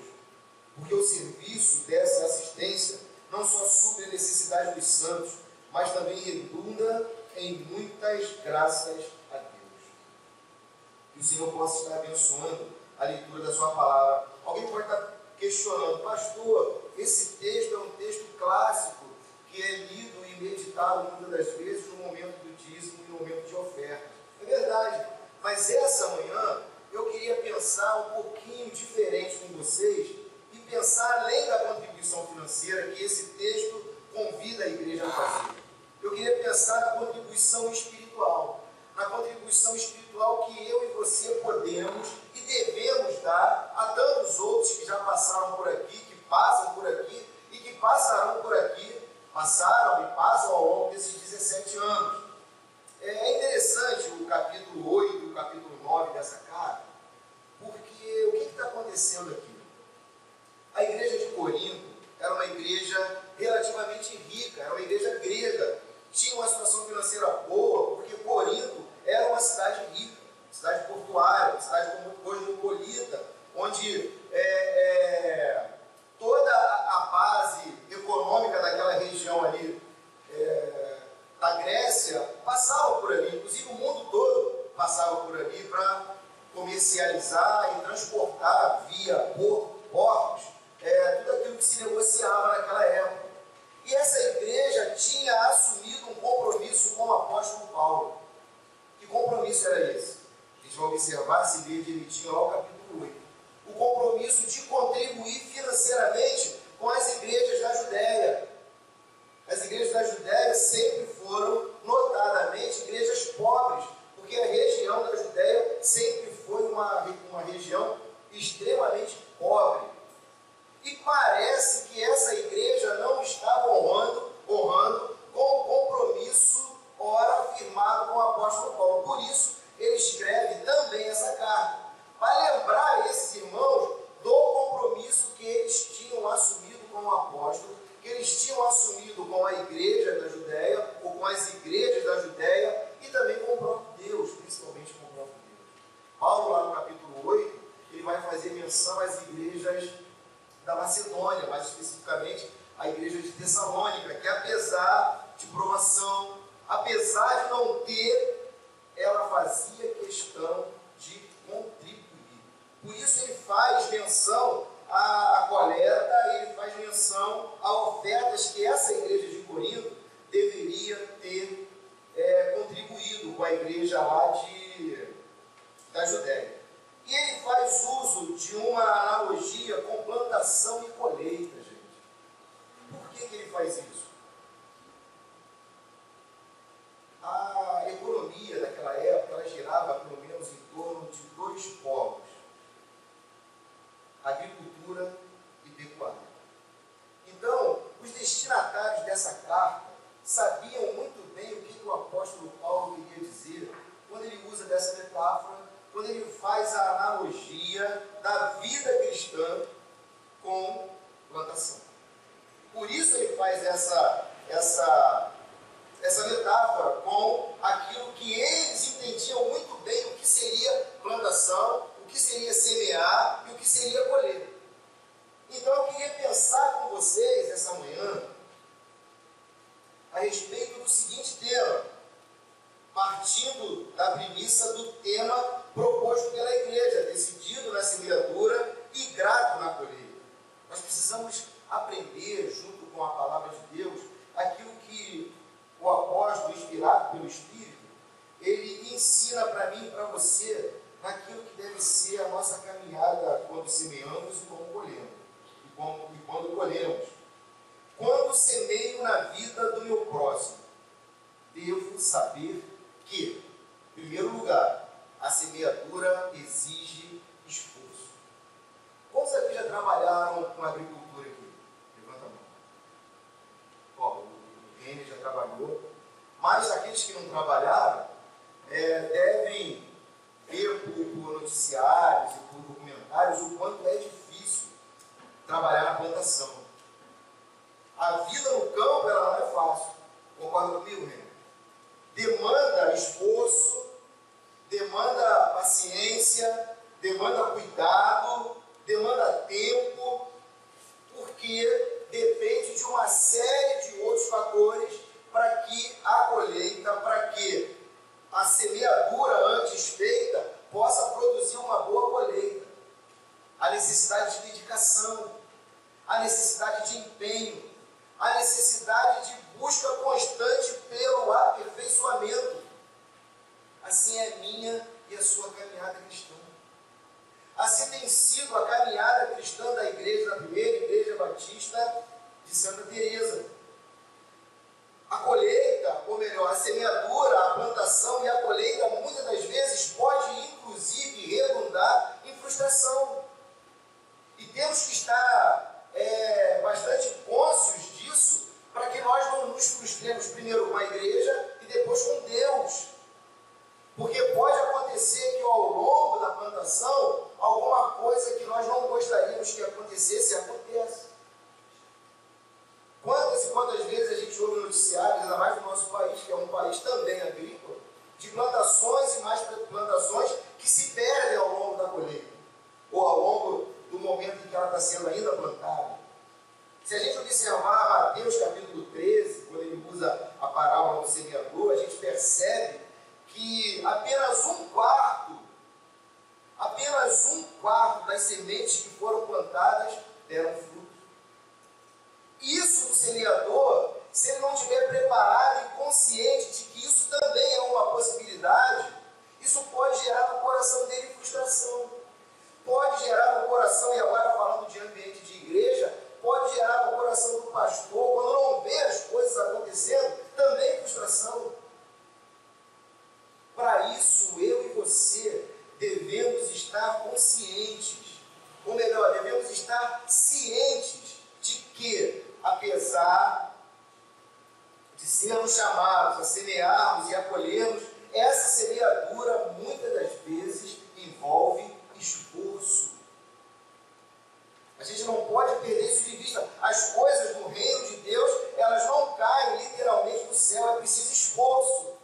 Porque o serviço dessa assistência não só supre a necessidade dos santos, mas também redunda em muitas graças a Deus. Que o Senhor possa estar abençoando a leitura da sua palavra. Alguém pode estar questionando: pastor, esse texto é um texto clássico que é lido e meditado muitas das vezes no momento do dízimo e no momento de oferta. É verdade, mas essa manhã eu queria pensar um pouquinho diferente com vocês e pensar além da contribuição financeira que esse texto convida a igreja a fazer. Eu queria pensar na contribuição espiritual. Na contribuição espiritual que eu e você podemos e devemos dar a tantos outros que já passaram por aqui, que passam por aqui e que passarão por aqui, passaram e passam ao longo desses 17 anos. É interessante o capítulo 8 e o capítulo 9 dessa carta, porque o que está acontecendo aqui? A igreja de Corinto era uma igreja relativamente rica, era uma igreja grega, tinha uma situação financeira boa, porque Corinto era uma cidade rica, cidade portuária, uma cidade cosmopolita, onde toda a base econômica daquela região ali, da Grécia, passava por ali, inclusive o mundo todo passava por ali para comercializar e transportar via portos tudo aquilo que se negociava naquela época. E essa igreja tinha assumido um compromisso com o apóstolo Paulo. Que compromisso era esse? A gente vai observar, se ler direitinho lá o capítulo 8. O compromisso de contribuir financeiramente com as igrejas da Judéia. As igrejas da Judéia sempre foram, notadamente, igrejas pobres, porque a região da Judéia sempre foi uma região extremamente pobre. E parece que essa igreja não estava honrando com o compromisso ora firmado com o apóstolo Paulo. Por isso, ele escreve também essa carta, para lembrar esses irmãos do compromisso que eles tinham assumido com o apóstolo, que eles tinham assumido com a igreja da Judéia, ou com as igrejas da Judéia, e também com o próprio Deus, principalmente com o próprio Deus. Paulo, lá no capítulo 8, ele vai fazer menção às igrejas da Macedônia, mais especificamente a igreja de Tessalônica, que apesar de provação, apesar de não ter, ela fazia questão de contribuir. Por isso ele faz menção à coleta, ele faz menção a ofertas que essa igreja de Corinto deveria ter contribuído com a igreja lá da Judéia. E ele faz uso de uma analogia com plantação e colheita, gente. Por que ele faz isso? A economia daquela época, ela girava pelo menos em torno de dois polos: agricultura e pecuária. Então, os destinatários dessa carta sabiam muito bem o que o apóstolo Paulo queria dizer quando ele usa dessa metáfora, quando ele faz a analogia da vida cristã com plantação. Por isso ele faz essa metáfora com aquilo que eles entendiam muito bem o que seria plantação, o que seria semear e o que seria colher. Então eu queria pensar com vocês essa manhã a respeito do seguinte partindo da premissa do tema proposto pela igreja, decidido na semeadura e grato na colheita. Nós precisamos aprender, junto com a palavra de Deus, aquilo que o apóstolo, inspirado pelo Espírito, ele ensina para mim e para você naquilo que deve ser a nossa caminhada quando semeamos e como colhemos. E quando colhemos. Quando semeio na vida do meu próximo, devo saber que, em primeiro lugar, a semeadura exige esforço. Quantos aqui já trabalharam com agricultura aqui? Levanta a mão. Ó, o Renner já trabalhou. Mas aqueles que não trabalharam, devem ver por noticiários e por documentários o quanto é difícil trabalhar na plantação. A vida no campo, ela não é fácil. Concorda comigo, Renner? Demanda esforço, demanda paciência, demanda cuidado, demanda tempo, porque depende de uma série de outros fatores para que a colheita, para que a semeadura antes feita possa produzir uma boa colheita. A necessidade de dedicação, a necessidade de empenho, a necessidade de busca constante pelo aperfeiçoamento. Assim é a minha e a sua caminhada cristã. Assim tem sido a caminhada cristã da igreja, da primeira igreja batista de Santa Teresa. A colheita, ou melhor, a semeadura, a plantação e a colheita, muitas das vezes pode inclusive redundar em frustração. E temos que estar bastante cônscios disso, para que nós não nos frustremos primeiro com a igreja e depois com Deus. Porque pode acontecer que ao longo da plantação, alguma coisa que nós não gostaríamos que acontecesse, acontece. Quantas e quantas vezes a gente ouve noticiários, ainda mais no nosso país, que é um país também agrícola, de plantações e mais plantações que se perdem ao longo da colheita, ou ao longo do momento em que ela está sendo ainda plantada. Se a gente observar Mateus capítulo 13, quando ele usa a parábola do semeador, a gente percebe que apenas um quarto das sementes que foram plantadas deram fruto. Isso do semeador, se ele não estiver preparado e consciente de que isso também é uma possibilidade, isso pode gerar no coração dele frustração. Pode gerar no coração, e agora falando de ambiente de igreja, pode gerar no coração do pastor, quando não vê as coisas acontecendo, também frustração. Para isso, eu e você devemos estar conscientes, ou melhor, devemos estar cientes de que, apesar de sermos chamados a semearmos e a colhermos, essa semeadura muitas das vezes envolve esforço. A gente não pode perder isso de vista. As coisas do reino de Deus, elas não caem literalmente do céu, é preciso esforço.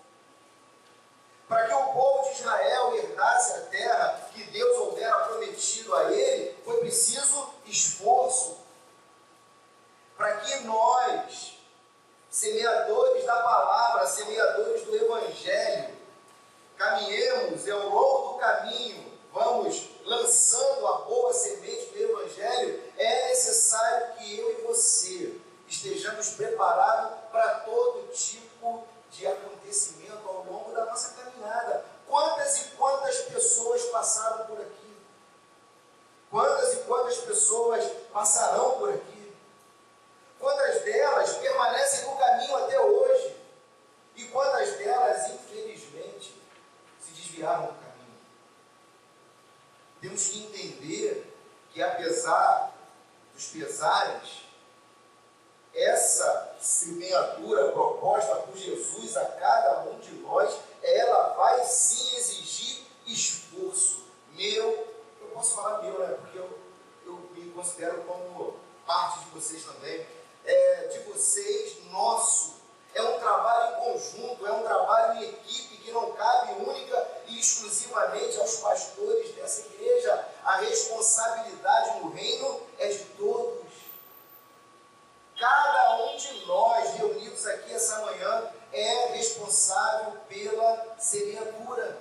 Para que o povo de Israel herdasse a terra que Deus houvera prometido a ele, foi preciso esforço. Para que nós, semeadores da palavra, semeadores do Evangelho, caminhemos ao longo do caminho, vamos lançando a boa semente do Evangelho, é necessário que eu e você estejamos preparados para todo tipo de acontecimento ao longo da nossa caminhada. Quantas e quantas pessoas passaram por aqui? Quantas e quantas pessoas passarão por aqui? Quantas delas permanecem no caminho até hoje? E quantas delas, infelizmente, se desviaram do caminho? Temos que entender que, apesar dos pesares, essa semeadura proposta por Jesus a cada um de nós, ela vai sim exigir esforço. Eu posso falar meu, né? Porque eu me considero como parte de vocês também. De vocês, nosso. É um trabalho em conjunto, é um trabalho em equipe que não cabe única e exclusivamente aos pastores dessa igreja. A responsabilidade no reino é de todos. Cada um de nós reunidos aqui essa manhã é responsável responsável pela semeadura.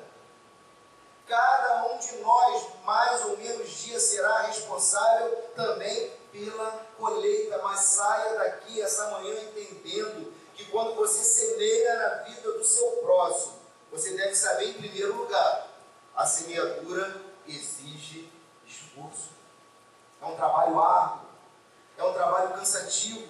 Cada um de nós, mais ou menos dia, será responsável também pela colheita. Mas saia daqui essa manhã entendendo que quando você semeia na vida do seu próximo, você deve saber, em primeiro lugar, a semeadura exige esforço. É um trabalho árduo, é um trabalho cansativo.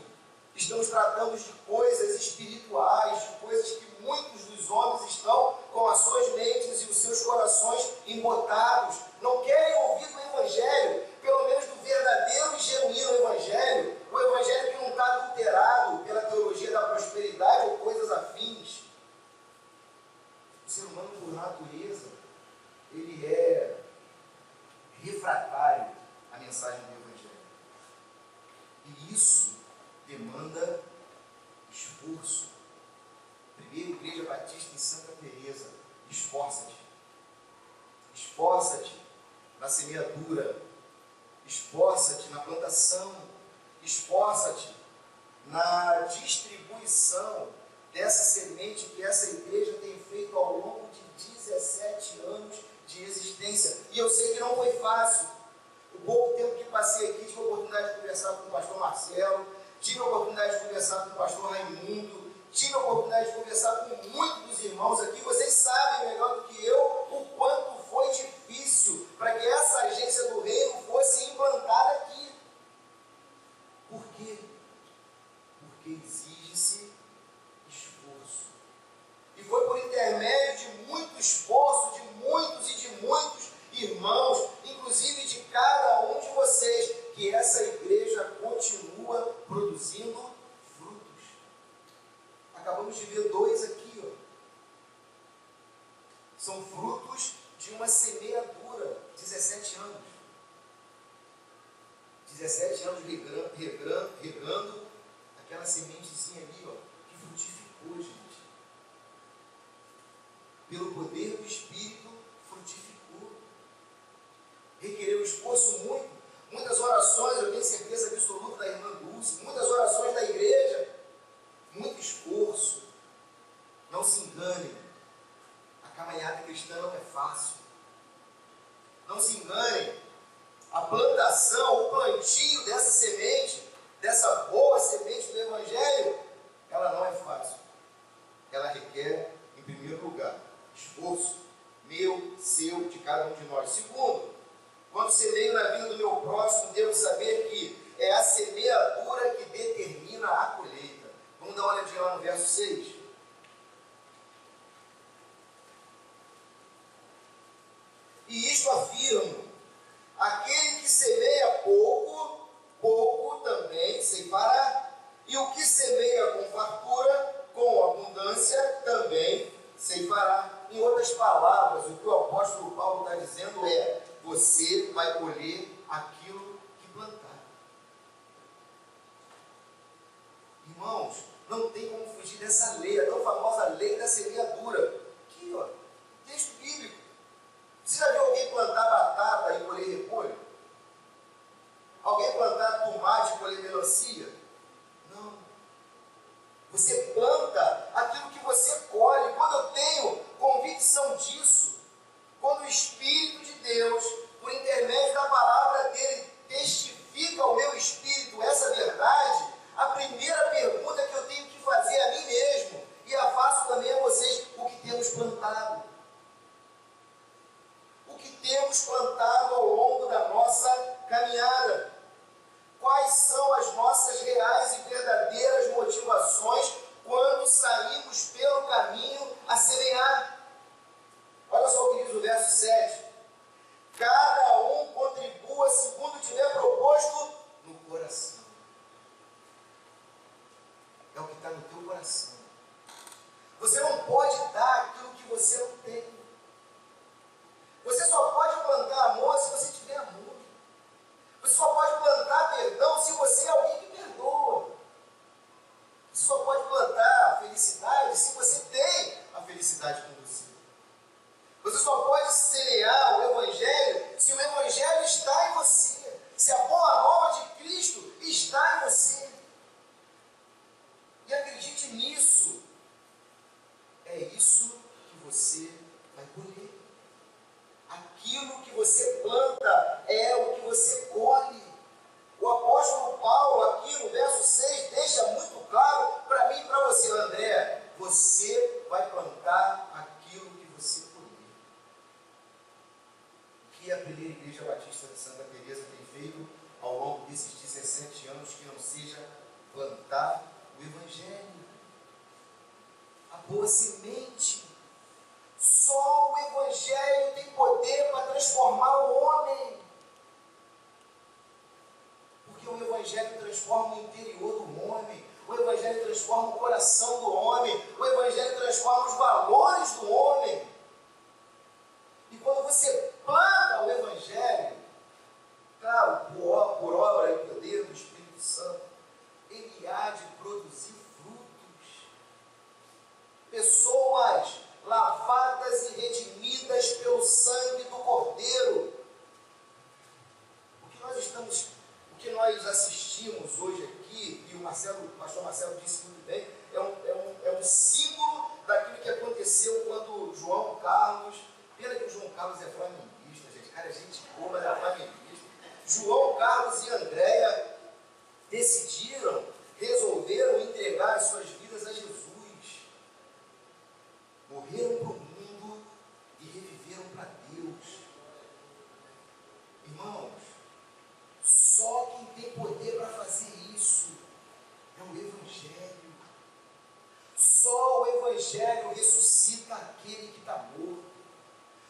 Estamos tratando de coisas espirituais, de coisas que muitos dos homens estão com as suas mentes e os seus corações embotados. Não querem ouvir do Evangelho, pelo menos do verdadeiro e genuíno Evangelho. O Evangelho que não está adulterado pela teologia da prosperidade ou coisas afins. O ser humano, por natureza, ele é refratário à mensagem do Evangelho. E isso demanda esforço. Primeira Igreja Batista em Santa Teresa, esforça-te. Esforça-te na semeadura, esforça-te na plantação, esforça-te na distribuição dessa semente que essa igreja tem feito ao longo de 17 anos de existência. E eu sei que não foi fácil. O pouco tempo que passei aqui, tive a oportunidade de conversar com o pastor Marcelo, tive a oportunidade de conversar com o pastor Raimundo, tive a oportunidade de conversar com muitos dos irmãos aqui. Vocês sabem melhor do que eu o quanto foi difícil para que essa agência do reino fosse implantada aqui. Por quê? Porque exige-se esforço. E foi por intermédio de muito esforço, de muitos e de muitos irmãos, inclusive de cada um de vocês, que essa igreja continua produzindo frutos. Acabamos de ver dois aqui, ó. São frutos de uma semeadura, 17 anos. 17 anos regando aquela sementezinha ali, ó, que frutificou, gente. Pelo poder do Espírito, frutificou. Requereu esforço muito. Muitas orações, eu tenho certeza absoluta da irmã Dulce, muitas orações da igreja, muito esforço. Não se engane, a caminhada cristã não é fácil. Não se enganem, a plantação, o plantio dessa semente, dessa boa semente do Evangelho, ela não é fácil. Ela requer, em primeiro lugar, esforço meu, seu, de cada um de nós. Segundo, quando semeio na vida do meu próximo, devo saber que é a semeadura que determina a colheita. Vamos dar uma olhadinha lá no verso 6. E isto afirmo: aquele que semeia pouco, pouco também ceifará. E o que semeia com fartura, com abundância, também ceifará. Em outras palavras, o que o apóstolo Paulo está dizendo é: você vai colher aquilo que plantar. Irmãos, não tem como fugir dessa lei, a tão famosa lei da semeadura. Aqui, ó, texto bíblico. Você já viu alguém plantar batata e colher repolho? Alguém plantar tomate e colher melancia? Não. Você planta aquilo que você colhe. Quando eu tenho convicção disso, quando o Espírito de Deus, por intermédio da palavra dele, testifica ao meu espírito essa verdade, a primeira pergunta que eu tenho que fazer a mim mesmo, e a faço também a vocês: o que temos plantado? O que temos plantado ao longo da nossa caminhada? Quais são as nossas reais e verdadeiras motivações quando saímos pelo caminho a semear? Olha só o que diz o verso 7. Cada um contribua segundo tiver proposto no coração. É o que está no teu coração. Você não pode dar aquilo que você não tem. Você só pode plantar amor se você tiver amor. Você só pode plantar perdão se você é alguém que perdoa. Você só pode plantar felicidade se você tem a felicidade com você. Você só pode semear o Evangelho se o Evangelho está em você. Se a boa nova de Cristo está em você. E acredite nisso. É isso você vai colher. Aquilo que você planta é o que você colhe. O apóstolo Paulo, aqui no verso 6, deixa muito claro para mim e para você, André: você vai plantar aquilo que você colher. O que a primeira Igreja Batista de Santa Teresa tem feito ao longo desses 17 anos que não seja plantar o Evangelho, a boa semente? Só o Evangelho tem poder para transformar o homem. Porque o Evangelho transforma o interior do homem, o Evangelho transforma o coração do homem, o Evangelho transforma os valores do homem. E quando você planta o Evangelho, claro, por obra e poder do Espírito Santo, ele há de produzir frutos. Pessoas lavadas e redimidas pelo sangue do Cordeiro. O que nós assistimos hoje aqui, e o pastor Marcelo disse muito bem, é um símbolo daquilo que aconteceu quando João Carlos, pena que o João Carlos é flamenguista, gente, cara, gente boa, mas é flamenguista. João Carlos e Andréia resolveram entregar as suas vidas a Jesus. Morreram para o mundo e reviveram para Deus. Irmãos, só quem tem poder para fazer isso é o Evangelho. Só o Evangelho ressuscita aquele que está morto.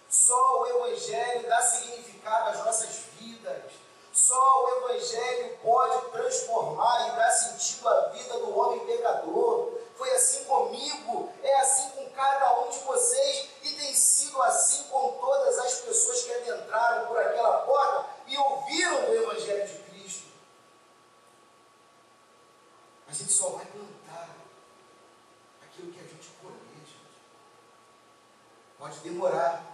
Só o Evangelho dá significado às nossas vidas. Só o Evangelho pode transformar e dar sentido à vida do homem pecador. Foi assim comigo, é assim com cada um de vocês e tem sido assim com todas as pessoas que adentraram por aquela porta e ouviram o Evangelho de Cristo. A gente só vai plantar aquilo que a gente colher, gente. Pode demorar.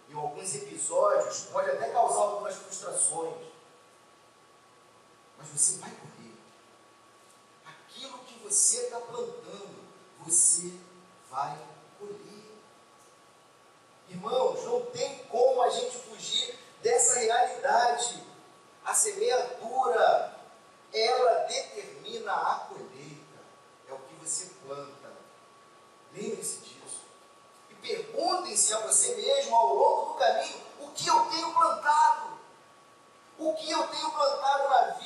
Em alguns episódios, pode até causar algumas frustrações. Mas você vai colher. Aquilo que você está plantando, você vai colher. Irmãos, não tem como a gente fugir dessa realidade. A semeadura, ela determina a colheita. É o que você planta. Lembre-se disso. E perguntem-se a você mesmo ao longo do caminho: o que eu tenho plantado? O que eu tenho plantado na vida?